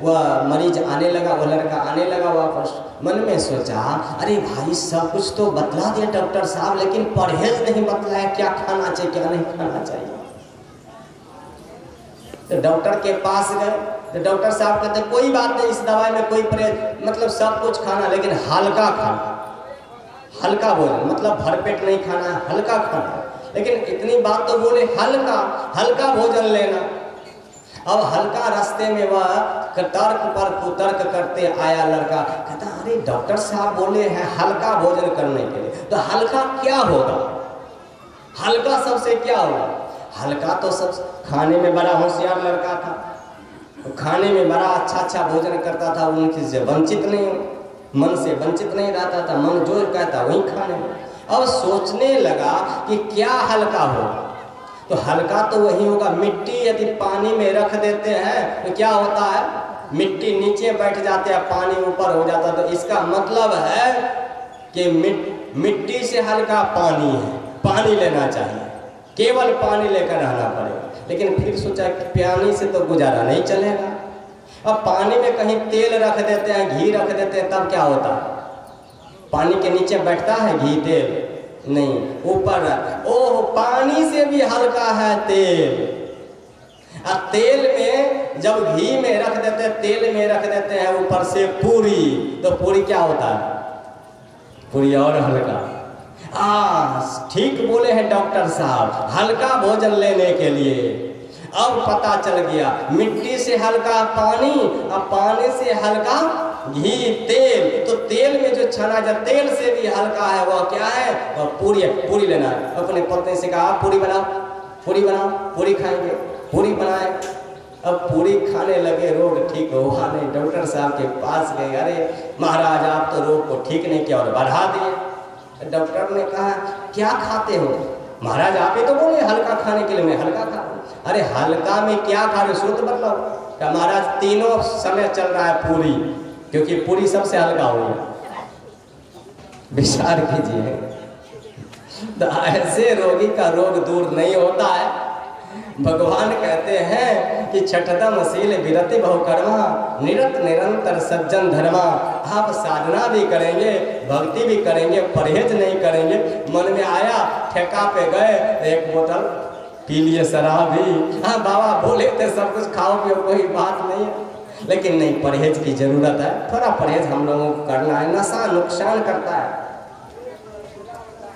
वह मरीज आने लगा, वह लड़का आने लगा वापस। मन में सोचा, अरे भाई सब कुछ तो बतला दिया डॉक्टर साहब, लेकिन परहेज नहीं बतलाया, क्या खाना चाहिए क्या नहीं खाना चाहिए। तो डॉक्टर के पास गए तो डॉक्टर साहब कहते कोई बात नहीं, इस दवाई में कोई परहेज, मतलब सब कुछ खाना लेकिन हल्का खाना, हल्का भोजन, मतलब भरपेट नहीं खाना, हल्का खाना। लेकिन इतनी बात तो बोले, हल्का हल्का भोजन लेना। अब हल्का रास्ते में वह तर्क पर कुतर्क करते आया लड़का, कहता अरे डॉक्टर साहब बोले हैं हल्का भोजन करने के लिए, तो हल्का क्या होगा, हल्का सबसे क्या होगा। हल्का तो सब खाने में बड़ा होशियार लड़का था, खाने में बड़ा अच्छा भोजन करता था, उनकी से वंचित नहीं, मन से वंचित नहीं रहता था, मन जो कहता वही खाने में। अब सोचने लगा कि क्या हल्का होगा, तो हल्का तो वही होगा। मिट्टी यदि पानी में रख देते हैं तो क्या होता है, मिट्टी नीचे बैठ जाते हैं, पानी ऊपर हो जाता है। तो इसका मतलब है कि मिट्टी से हल्का पानी है, पानी लेना चाहिए, केवल पानी लेकर रहना पड़ेगा। लेकिन फिर सोचा कि पानी से तो गुजारा नहीं चलेगा। अब पानी में कहीं तेल रख देते हैं, घी रख देते हैं, तब क्या होता है, पानी के नीचे बैठता है घी तेल नहीं, ऊपर। ओह, पानी से भी हल्का है तेल, तेल में जब घी में रख देते हैं, तेल में रख देते हैं ऊपर से पूरी, तो पूरी क्या होता है? पूरी और हल्का। ठीक बोले हैं डॉक्टर साहब, हल्का भोजन लेने के लिए। अब पता चल गया, मिट्टी से हल्का पानी और पानी से हल्का घी तेल। तो तेल में जो छना जा, तेल से भी हल्का है, वह क्या है? वह पूरी है। पूरी लेना है। अपने पत्नी से कहा पूरी बनाओ, पूरी बनाओ, पूरी खाएंगे। पूरी बनाए। अब पूरी खाने लगे, रोग ठीक हुआ नहीं। डॉक्टर साहब के पास गए, अरे महाराज आप तो रोग को ठीक नहीं किया और बढ़ा दिए। डॉक्टर ने कहा क्या खाते हो? महाराज आप ही तो बोले हल्का खाने के लिए, मैं हल्का खा रहा हूं। अरे हल्का में क्या खा रहे, शुद्ध बतलाओ। क्या महाराज तीनों समय चल रहा है पूरी, क्योंकि पूरी सबसे हल्का हो गया। विचार कीजिए, तो ऐसे रोगी का रोग दूर नहीं होता है। भगवान कहते हैं कि छठदम शील विरति बहुकर्मा, निरत निरंतर सज्जन धर्मा। आप साधना भी करेंगे, भक्ति भी करेंगे, परहेज नहीं करेंगे। मन में आया, ठेका पे गए, एक बोतल पी लिए शराब भी। हाँ बाबा बोले थे सब कुछ खाओ पियो, कोई बात नहीं है, लेकिन नहीं, परहेज की जरूरत है। थोड़ा परहेज हम लोगों को करना है। नशा नुकसान करता है।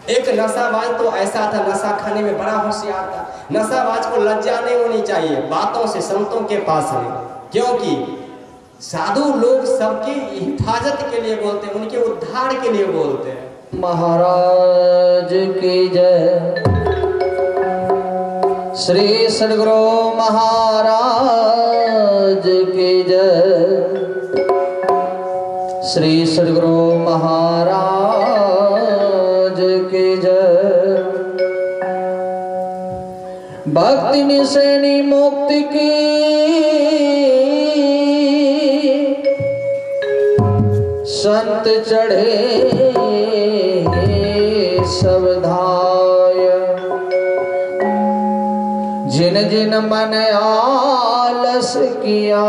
एक नशाबाज तो ऐसा था, नशा खाने में बड़ा होशियार था। नशाबाज को लज्जा नहीं होनी चाहिए बातों से, संतों के पास में, क्योंकि साधु लोग सबकी हिफाजत के लिए बोलते हैं, उनके उद्धार के लिए बोलते हैं। महाराज की जय। श्री सद्गुरु महाराज की जय। श्री सद्गुरु महाराज की जय। भक्ति निशेनी मुक्ति की संत चढ़े सब धाय। जिन जिन मन आलस किया,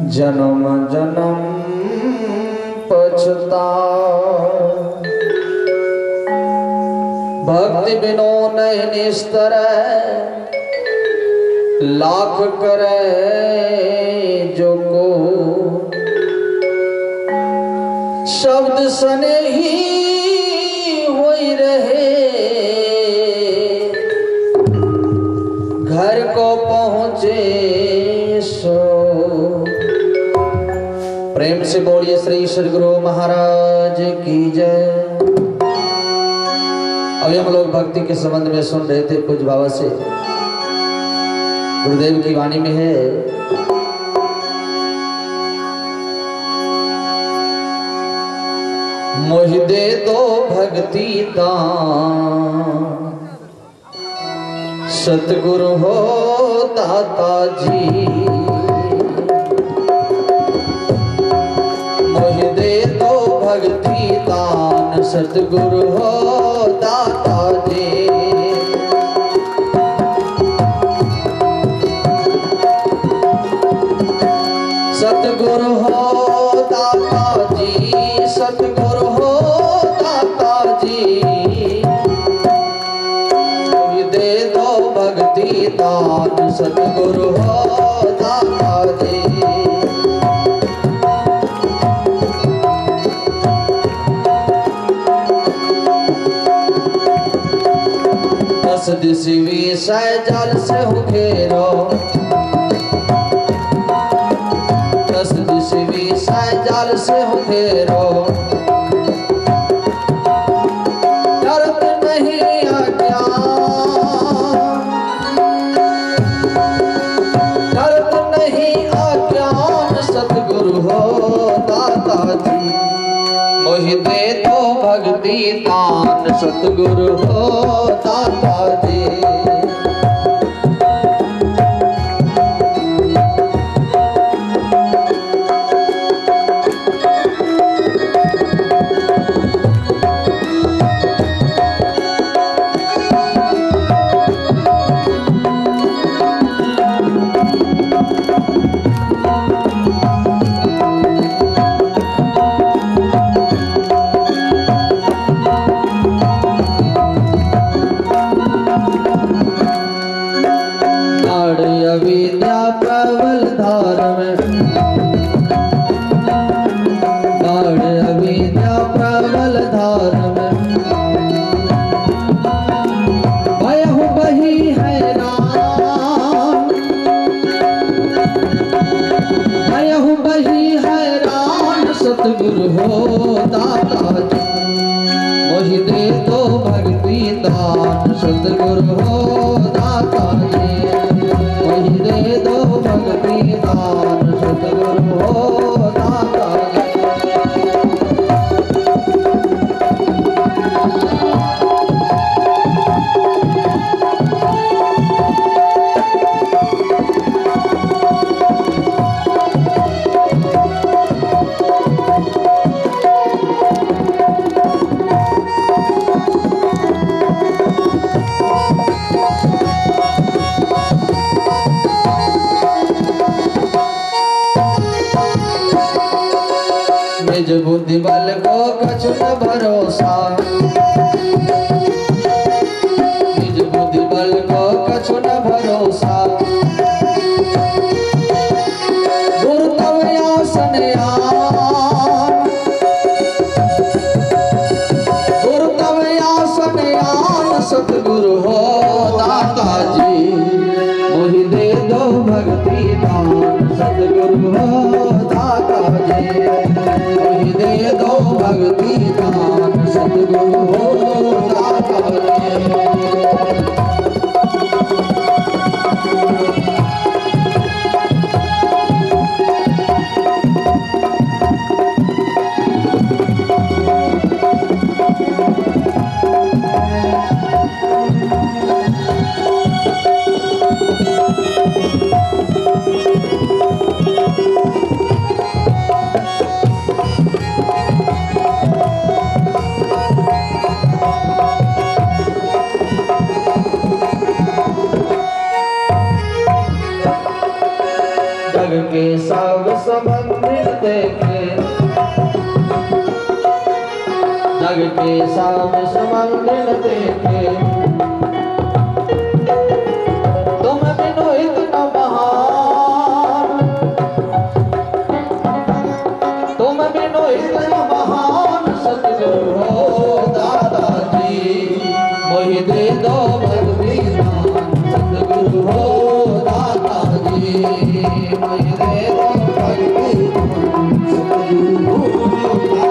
जन्म जन्म पछता। भक्ति बिनो नहीं निस्तर, लाख करे जो को। शब्द सने ही होई रहे, घर को पहुँचे सो। प्रेम से बोलिए श्री सद्गुरु महाराज की जय। अभी हम लोग भक्ति के संबंध में सुन रहे थे पूज्य बाबा से। गुरुदेव की वाणी में है, मोहि दे दो भक्ति दान, सतगुरु हो दाता जी। मोहि दे दो भक्ति दान, सतगुरु हो दाता जी। सतगुरु हो दाता जी, सतगुरु हो दाता जी। मोहि दे दो भक्ति दान, सतगुरु हो दाता जी। दस दिशि विषय जल से हो घेरो, दस दिशि विषय जल से हो घेरो। डरत नहीं अज्ञान, डरत नहीं अज्ञान, सतगुरु हो दाता जी। मोहि दे दो भक्ति दान, सतगुरु हो दाता जी। दान सतगुरु हो दाता जी, वही दे दो भक्ति दान सतगुरु हो दाता जी। निज बुद्धि बल को कछु न भरोसा, निज बुद्धि बल को कछु न भरोसा, गुरु तव आसन आन, गुरु तव आसन आन सतगुरु हो दाता जी, मोहि दे दो भक्ति दान सतगुरु हो दाता जी, मोहि दे दो भक्ति दान सतगुरु हो दाता जी। जग के सब संबंध देखे, जग के सब संबंध देखे, तुम बिनु इतना महान, तुम बिनु इतना महान सतगुरु हो दाता जी, मोहि दे दो भक्ति दान सतगुरु हो दाता जी, मोहि दे दो भक्ति दान सतगुरु हो दाता जी।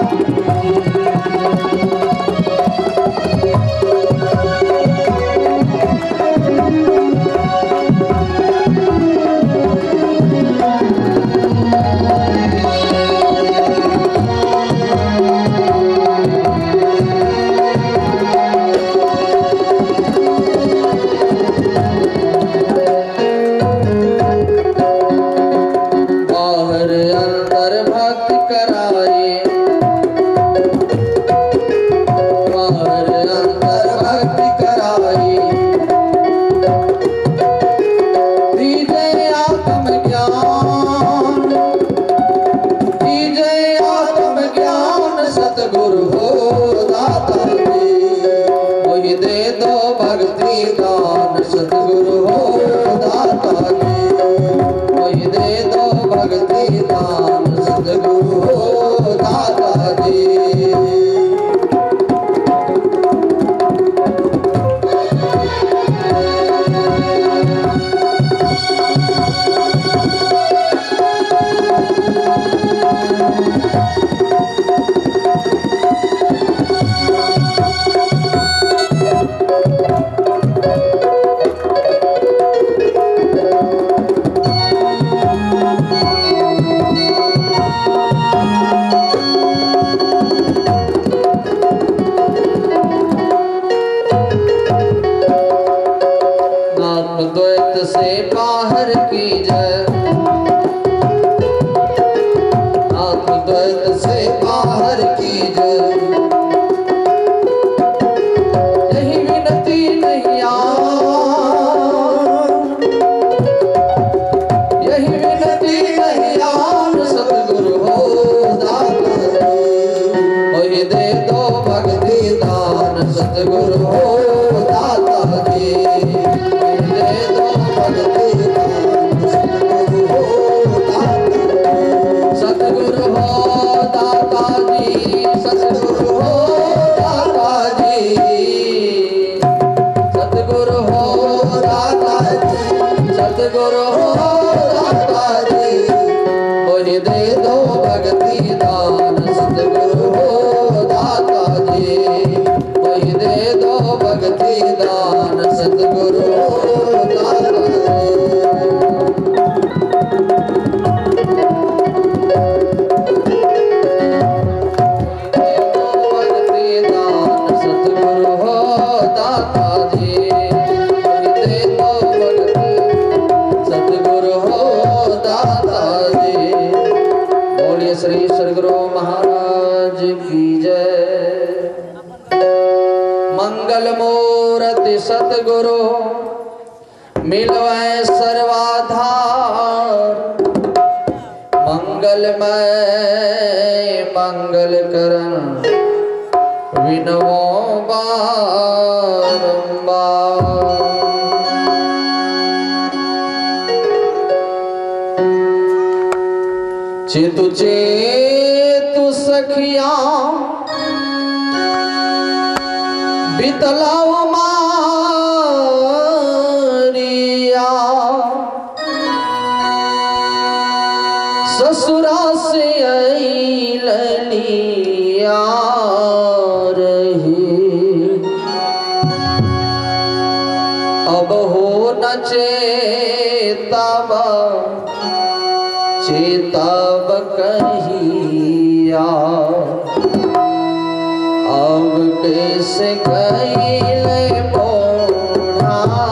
बाहर अंदर भक्त कराए, बाहर अंदर भक्त कराए, दीजिए आत्म ज्ञान, दीजिए आत्म ज्ञान सतगुरु हो दाता जी, मोहि दे दो भक्ति दान सतगुरु हो दाता जी, मोहि दे दो भक्ति दान सतगुरु हो दाता जी। आत्मद्वैत से बाहर की जय, आत्मद्वैत से बाहर की जय, यही विनती नहीं आन, यही विनती नहीं आन सतगुरु हो दाता जी, मोहि दे दो भक्ति दान सतगुरु हो दाता जी, दे दो भक्ति दान सतगुरु हो दाता, सतगुरु हो दाता जी, सतगुरु हो दाता जी, सतगुरु हो दाता जी, सतगुरु हो दाता जी, मोहि दे दो भक्ति दान सतगुरु हो दाता जी, मोहि दे दो भक्ति भक्ति दान सतगुरु दाता श्री सद्गुरु महाराज की जय। मंगल मूर्ति सतगुरु मिलवै सर्वाधार मंगलमय मंगल करन विनवो बारंबार। चेतु चेतु सखिया बितलाओ मारिया ससुरा से ललिया रही अब हो न चेतावा चेताव कहिया अब कैसे गईले मोढ़ाई।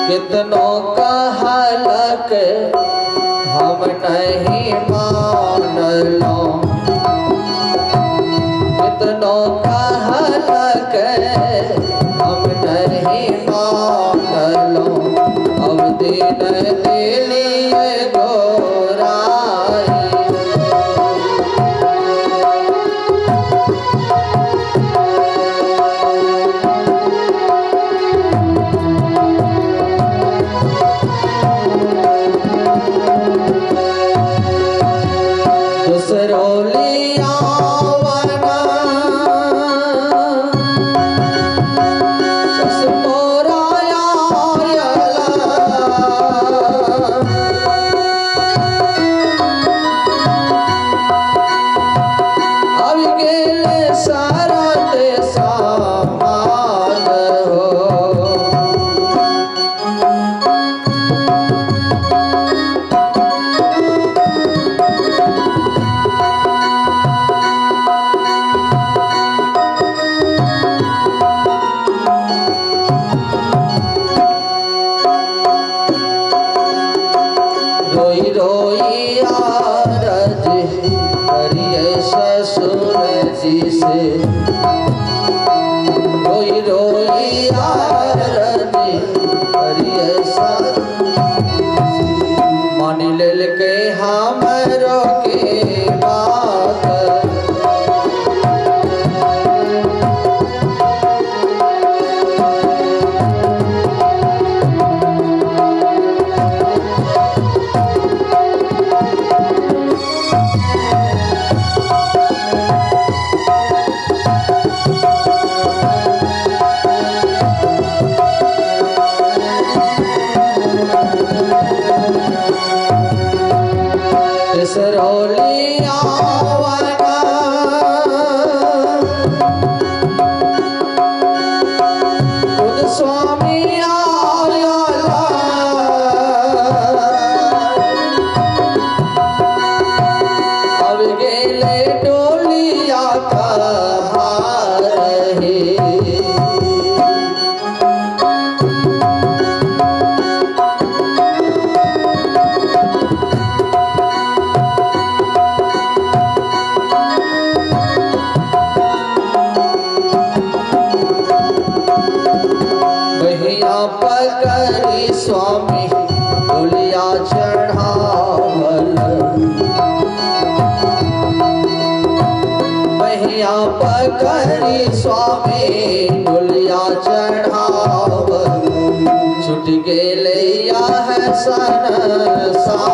कितनों का हलक हम नहीं मान लो कितनों का हलक हम नहीं मान लो अब दिन दिलिए गोराई। रोई रोई आरज करिए ससुर जी से रोई रोई आरज करिए मान लेल के हमरो के बात सरौली पकड़ी स्वामी डोलिया चढ़ावल, मैया पकड़ी स्वामी डोलिया चढ़ावल, छुट गेलैया है संसार।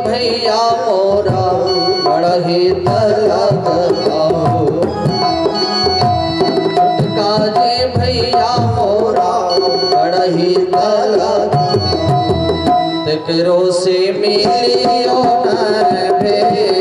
भैया मोरा बड़ा ही तलक आओ, काजे भैया मोरा बड़ा ही तलक, तकरो से मिलियो न भेल,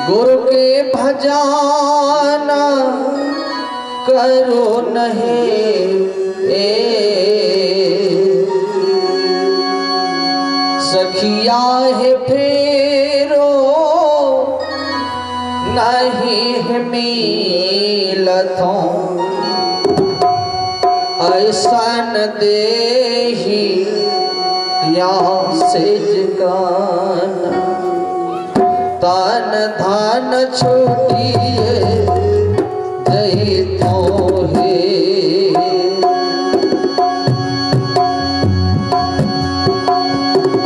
गुरु के भजाना करो न नहे सखिया है फेरो नहीं है मिलतो ऐसन देही या सिजगाना तन धन छूटिए जई तो हे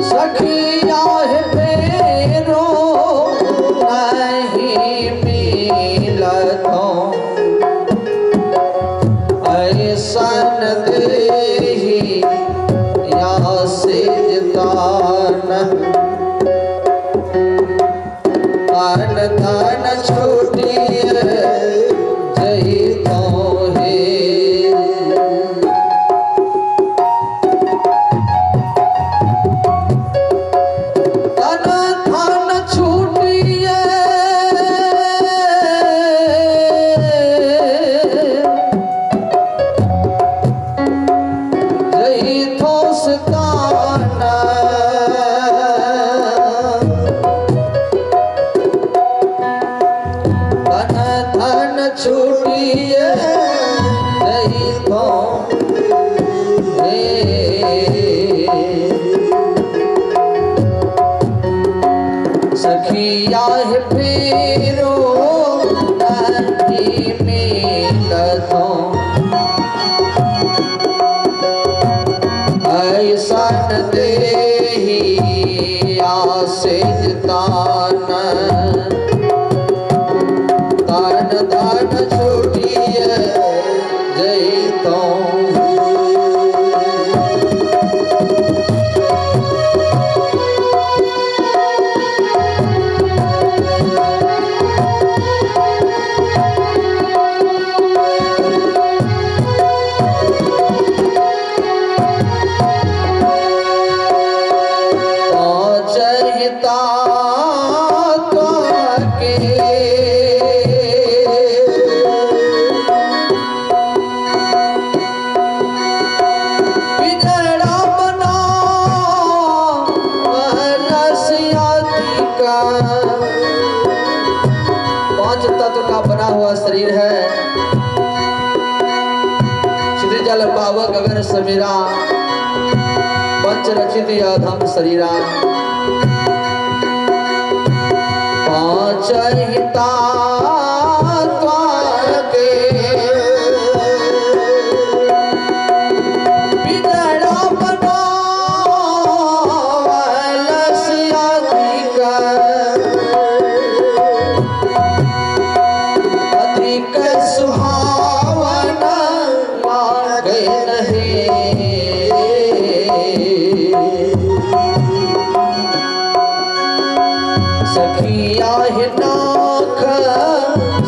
सखिया है फेरो नहीं मिलतो ऐसन देही या सिजदाना तन धन छूटिए जई तो हे तन धन छूटिए जई तो सताना छूटिए नहीं तो सखिया है फेरो नहीं मिलतो ऐसन देही आसिजदाना तन धन छूटिए जई तो चहिता के बिगड़ा बना रसियाती का पांच तत्व का बना हुआ शरीर है क्षिति जल पावक गगन समीरा पंच रचित अधम शरीरा पांच हिता के बिगड़ा बना लसियाती का अधिक सुहावना लागे नहीं सखिया है नाख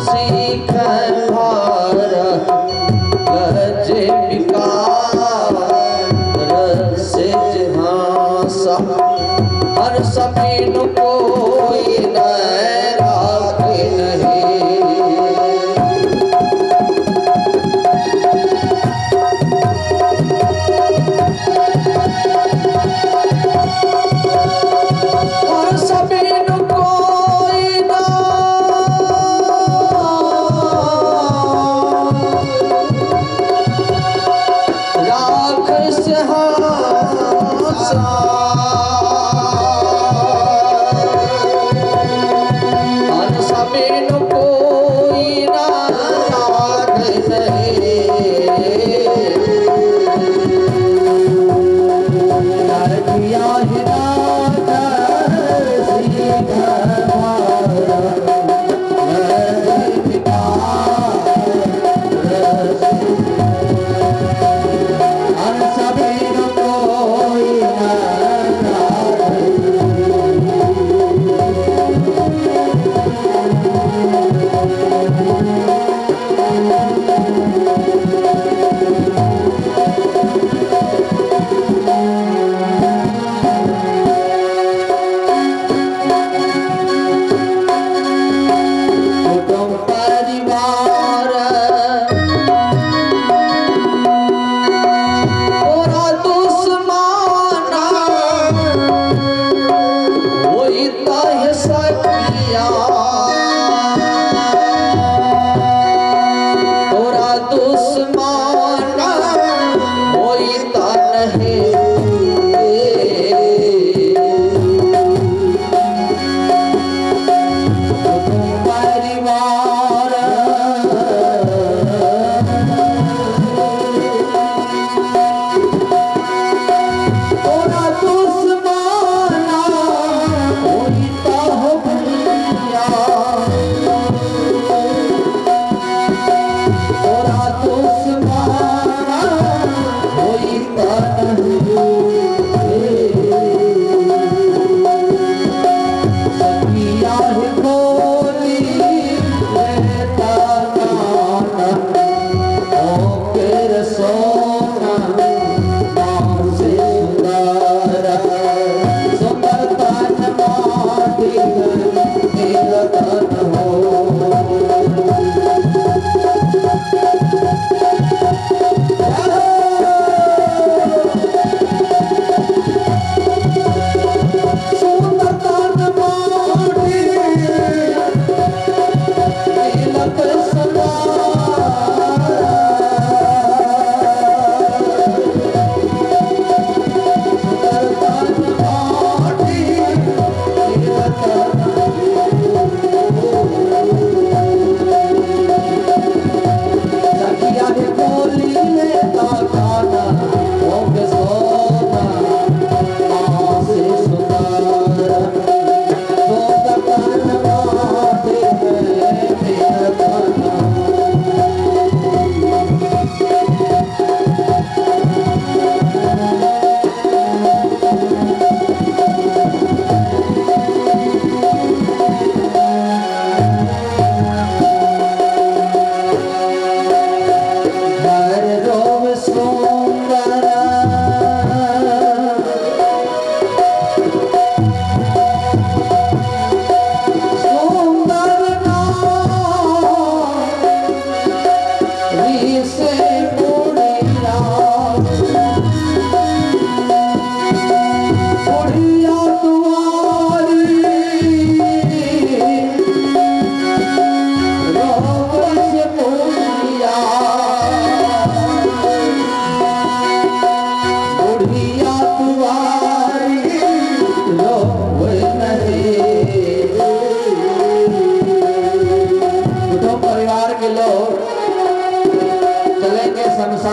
सीख भार लजे बिकार से जहासा हर समीन कोई न राखे नहीं हर समीन कोई न राख से हासा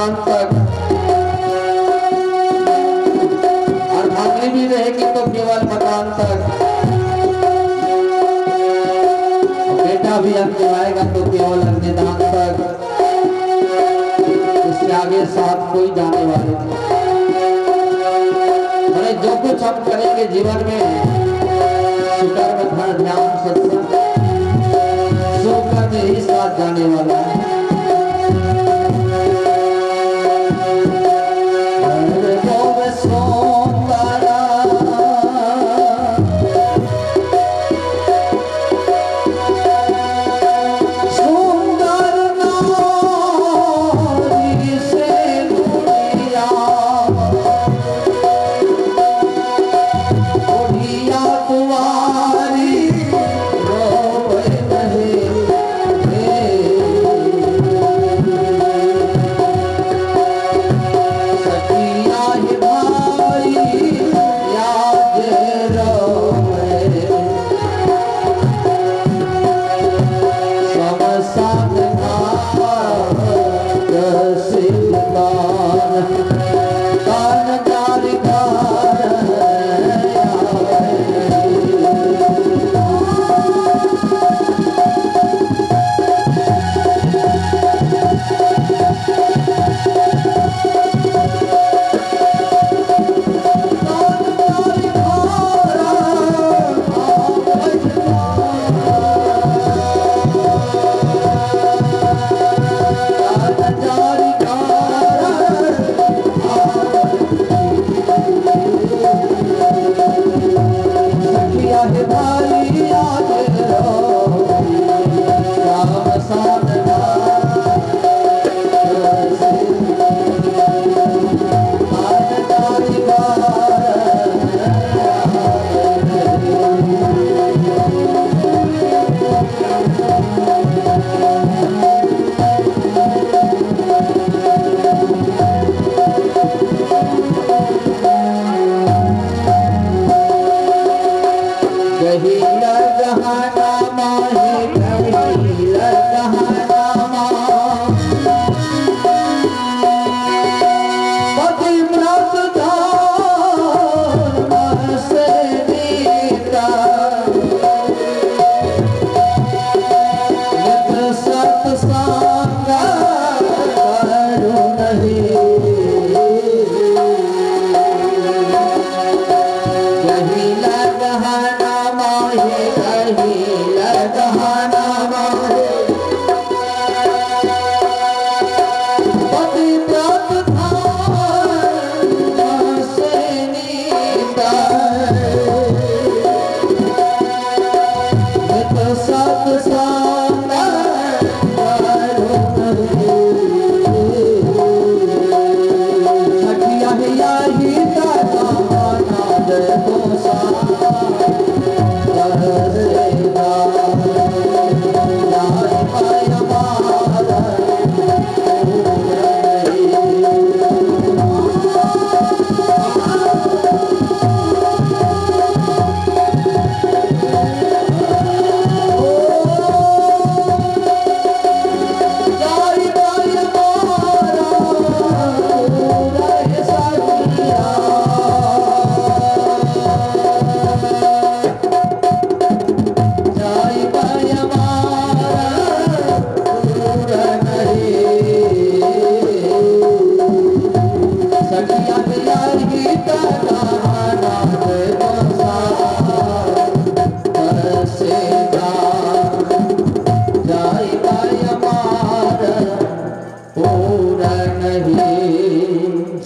मकान तक, और भागनी भी रहेगी तो केवल मकान तक, बेटा भी अंतिम आएगा तो केवल अन्नदान तक। इसके आगे साथ कोई जाने वाले नहीं। अरे जो कुछ हम करेंगे जीवन में, सुकर्म धन ध्यान सत्संग सब करने ही साथ जाने वाला है।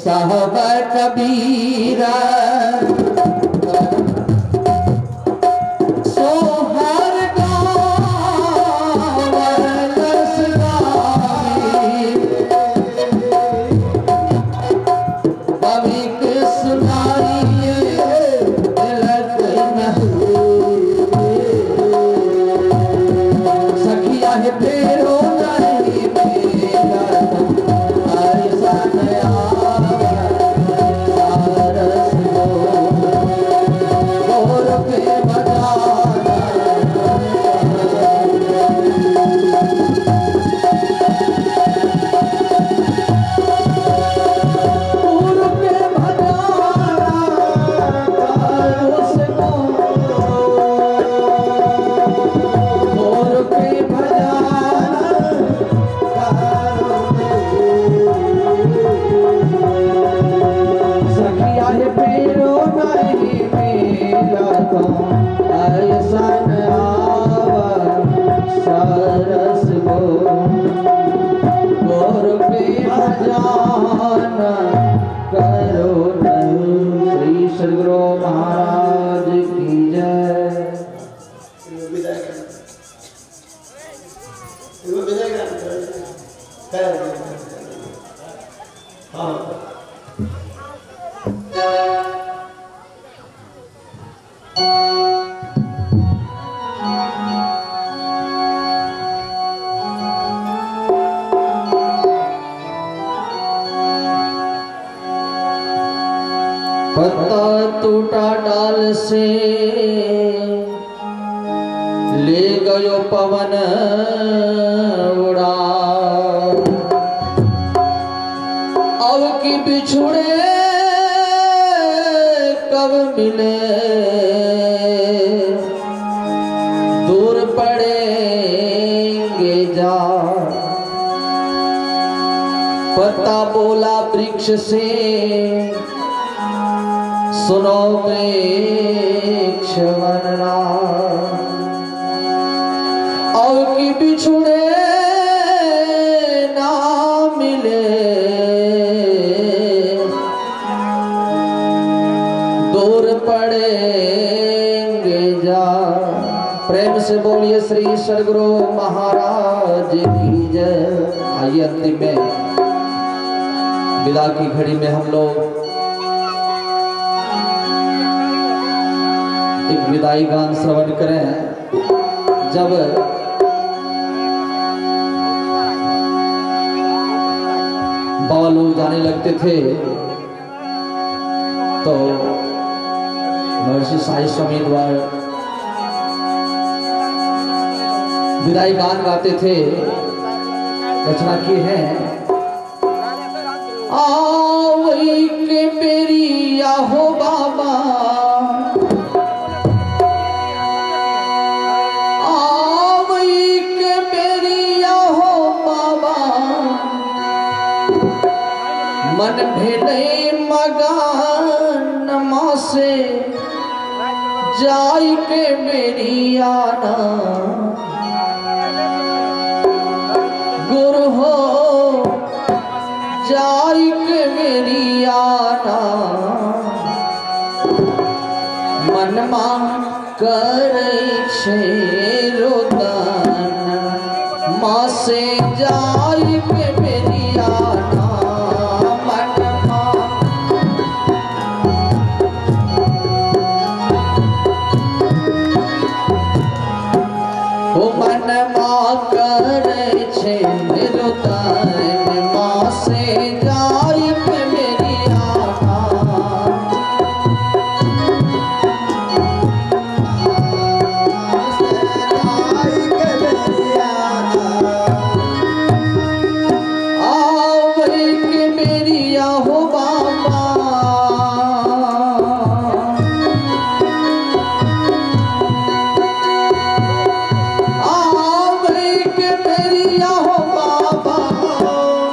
साहब कबीरा सोहर गावलस गावी पविक सुनाइए तिलक नहीं सखिया है फेरो नहीं मेरा ऐसा नया करो नहीं। श्री सद्गुरु महाराज की जय। पत्ता टूटा डाल से ले गयो पवन उड़ा, अब की बिछुड़े कब मिले, दूर पड़ेंगे जा। पत्ता बोला वृक्ष से, सुनो वृक्ष वनरा, अब की बिछुड़े ना मिले, दूर पड़ेंगे जा। प्रेम से बोलिए श्री सद्गुरु महाराज की जय। आइए अंतिम में विदा की घड़ी में हम लोग एक विदाई गान श्रवण करें। जब बाबा लोग जाने लगते थे तो महर्षि साई स्वामी द्वारा विदाई गान गाते थे। रचना की है, आवई के मेरी आहो बाबा, आवई के मेरी आहो बाबा, मन भेले मगन माँ से जाई के मेरी आना, गुरु हो जाई के मेरी आना, मनमा करे छे रोदन माँ से जाई के मेरी आना, मनमा ओ मनमा करे छे रोदन माँ से जाई के मेरी आना, आवई के मेरी आहो बाबा, आवई के मेरी आहो बाबा,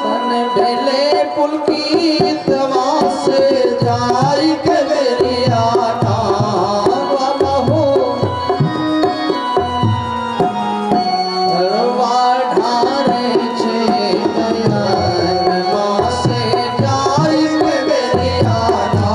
मन भेले पुलकित से जाई के मेरी आना, बाबा हो रवा ढारे छे दयान माँ से जाई के मेरी आना,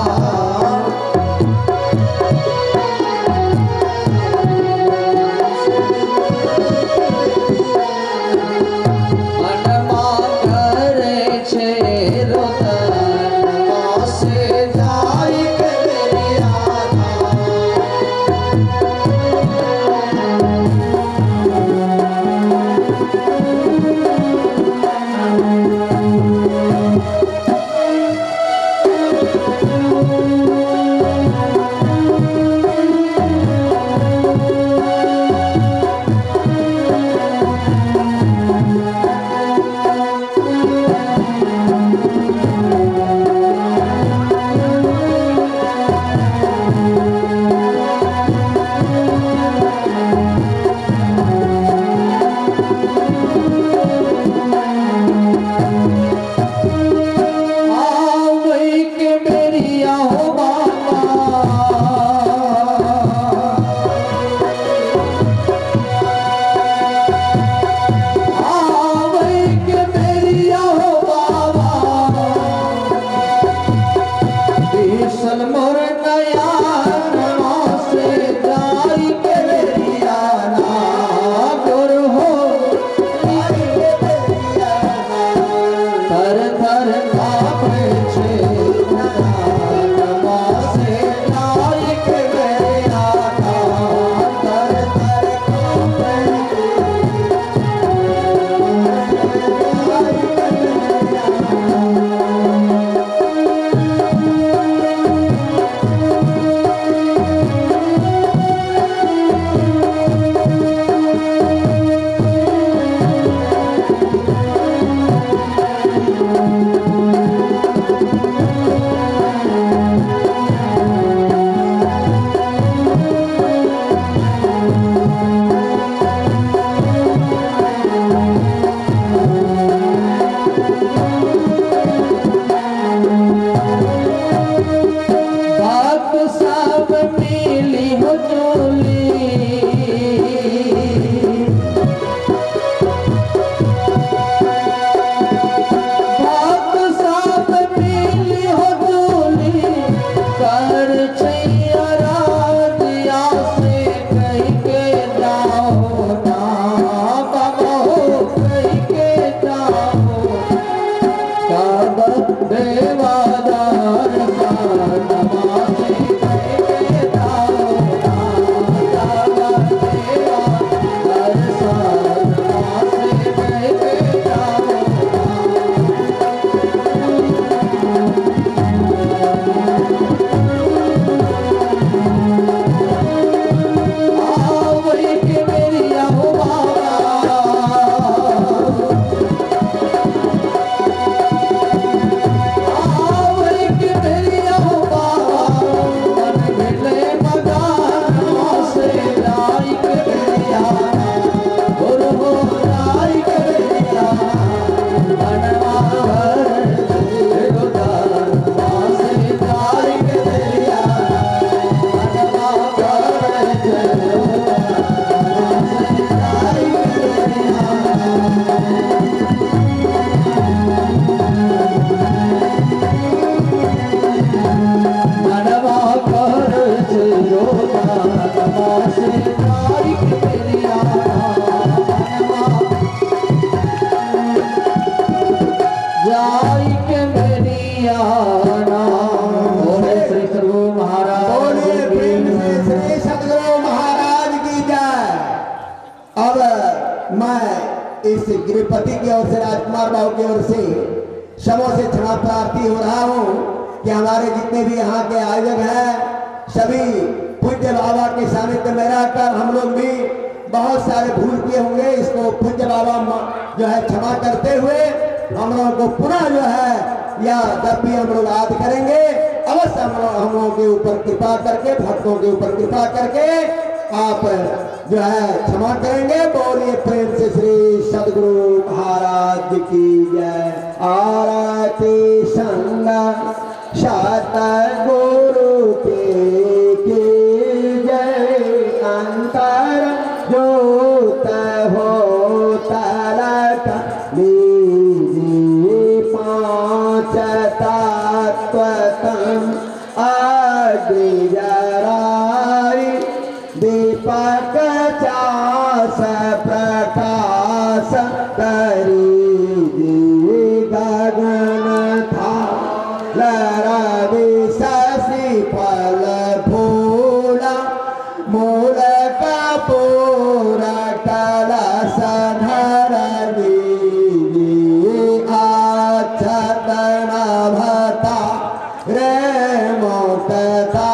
मनमा करे छे रोदन इस गृहपति की ओर से, राजकुमार बाबू की ओर से शवों से क्षमा प्राप्ति हो रहा हूँ कि हमारे जितने भी यहाँ के आयोजक हैं सभी पूज्य बाबा के सानिध्य में रहकर हम लोग भी बहुत सारे भूल किए होंगे। इसको पूज्य बाबा जो है क्षमा करते हुए हम लोगों को पुनः जो है या जब भी हम लोग याद करेंगे अवश्य हम लोगों के ऊपर कृपा करके, भक्तों के ऊपर कृपा करके आप जो है क्षमा करेंगे। बोलिए प्रेम से श्री सदगुरु महाराज की जय। आरती संग सतगुरु की जय। अंतर जोत हो तलक लीजिए पांच तत्व तम आदि जराई दीपक चास प्रकाश करी गगन था लरवि शशि फल फूला मूल कपूर कलश धरनी आच्छत नभता रे मोक्ता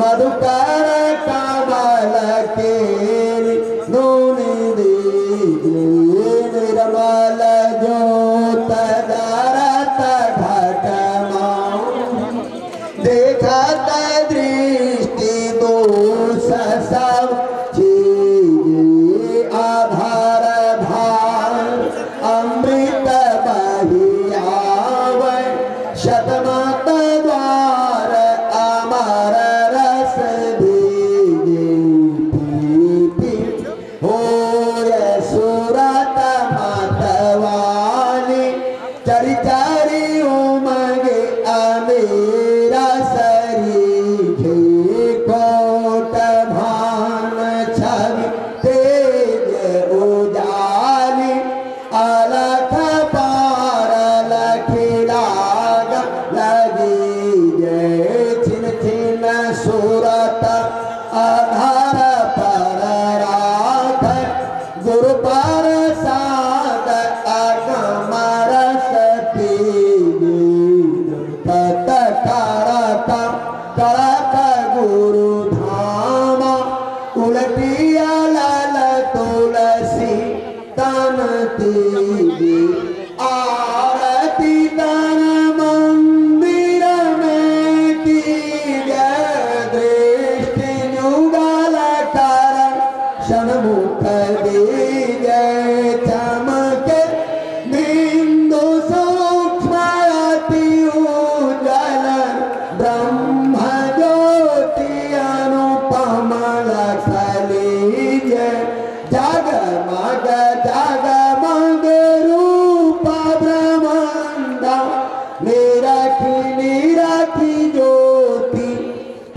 मधुकर कमल के निर्मल ज्योत दरत घट देखा दृष्टि दोष सब चीज आधार भार अमृत बहियावै शतमत द्वार अमर रस भीगी हो सुरत मतवाली चरी चरी उमगे अमेरा सरीखे कोट भान छवि तेज उजाली अलख पार लखिलाग लगी जय छिन छिन सूरत आधार पर राख गुरु पर साध अगमर करक गुरु धाम उलटिया लल तुलसी तन तीजी आरती तन मंदिर में की दृष्टि युगल कर सन्मुख दीज चमके बिंदु सूक्ष्म अति उज्जवल ब्रह्म ज्योति अनुपम लखलीज जगमग जगमग रूप ब्रह्मांड निरखी निरखी ज्योति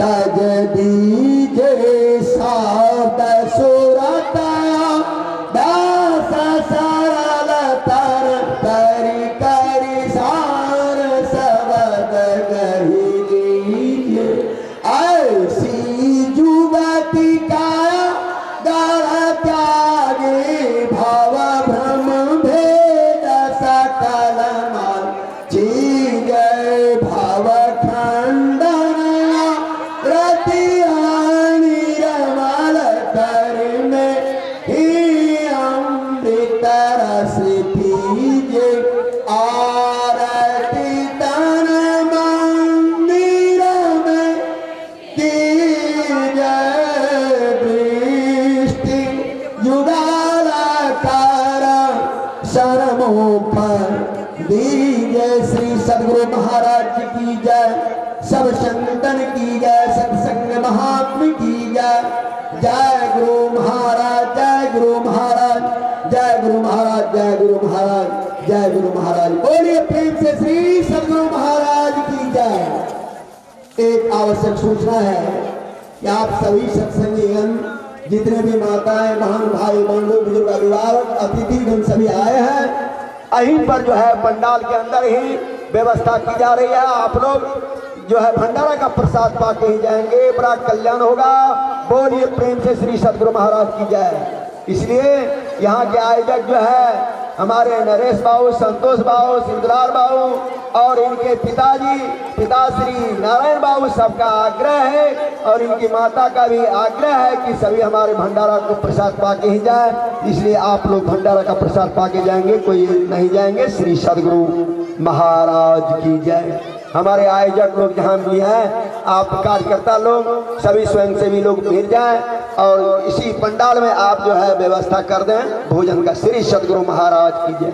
तज दीजे शब्द सुरत दास सरल तर करी करी सार सबद कही लीजिए ऐसी जुगति का गढ़ त्यागे भव भ्रम भेद सकल मल चीज भव खंडन रति निर्मल कर में ही अमृत रस पीजे आरती तन मंदिर में कीजे दृष्टि युगल कर सर्वोप दीजे। श्री सद्गुरु महाराज जी की जय, सब संतन की जय, सत्संग महात्मा की जय। जय गुरु महाराज, जय गुरु महाराज, जय गुरु महाराज, जय गुरु महाराज, जय गुरु महाराज। बोलिए प्रेम से श्री सद्गुरु महाराज की जय। एक आवश्यक सूचना है कि आप सभी सत्संगीगण जितने भी माताएं बहन भाई बंधु बुजुर्ग अभिभावक अतिथिगण सभी आए हैं, यहीं पर जो है पंडाल के अंदर ही व्यवस्था की जा रही है। आप लोग जो है भंडारा का प्रसाद पाके ही जाएंगे, बड़ा कल्याण होगा। बोलिए प्रेम से श्री सद्गुरु महाराज की जय। इसलिए यहाँ के आयोजक जो है हमारे नरेश बाबू, संतोष बाबू, सिंधुलाल बाबू और इनके पिताजी पिताश्री नारायण बाबू, सबका आग्रह है और इनकी माता का भी आग्रह है कि सभी हमारे भंडारा को प्रसाद पाके ही जाए। इसलिए आप लोग भंडारा का प्रसाद पाके जाएंगे, कोई नहीं जाएंगे। श्री सद्गुरु महाराज की जय। हमारे आयोजक लोग जहाँ भी हैं, आप कार्यकर्ता लोग सभी स्वयंसेवी लोग मिल जाएं और इसी पंडाल में आप जो है व्यवस्था कर दें भोजन का। श्री सद्गुरु महाराज की जय।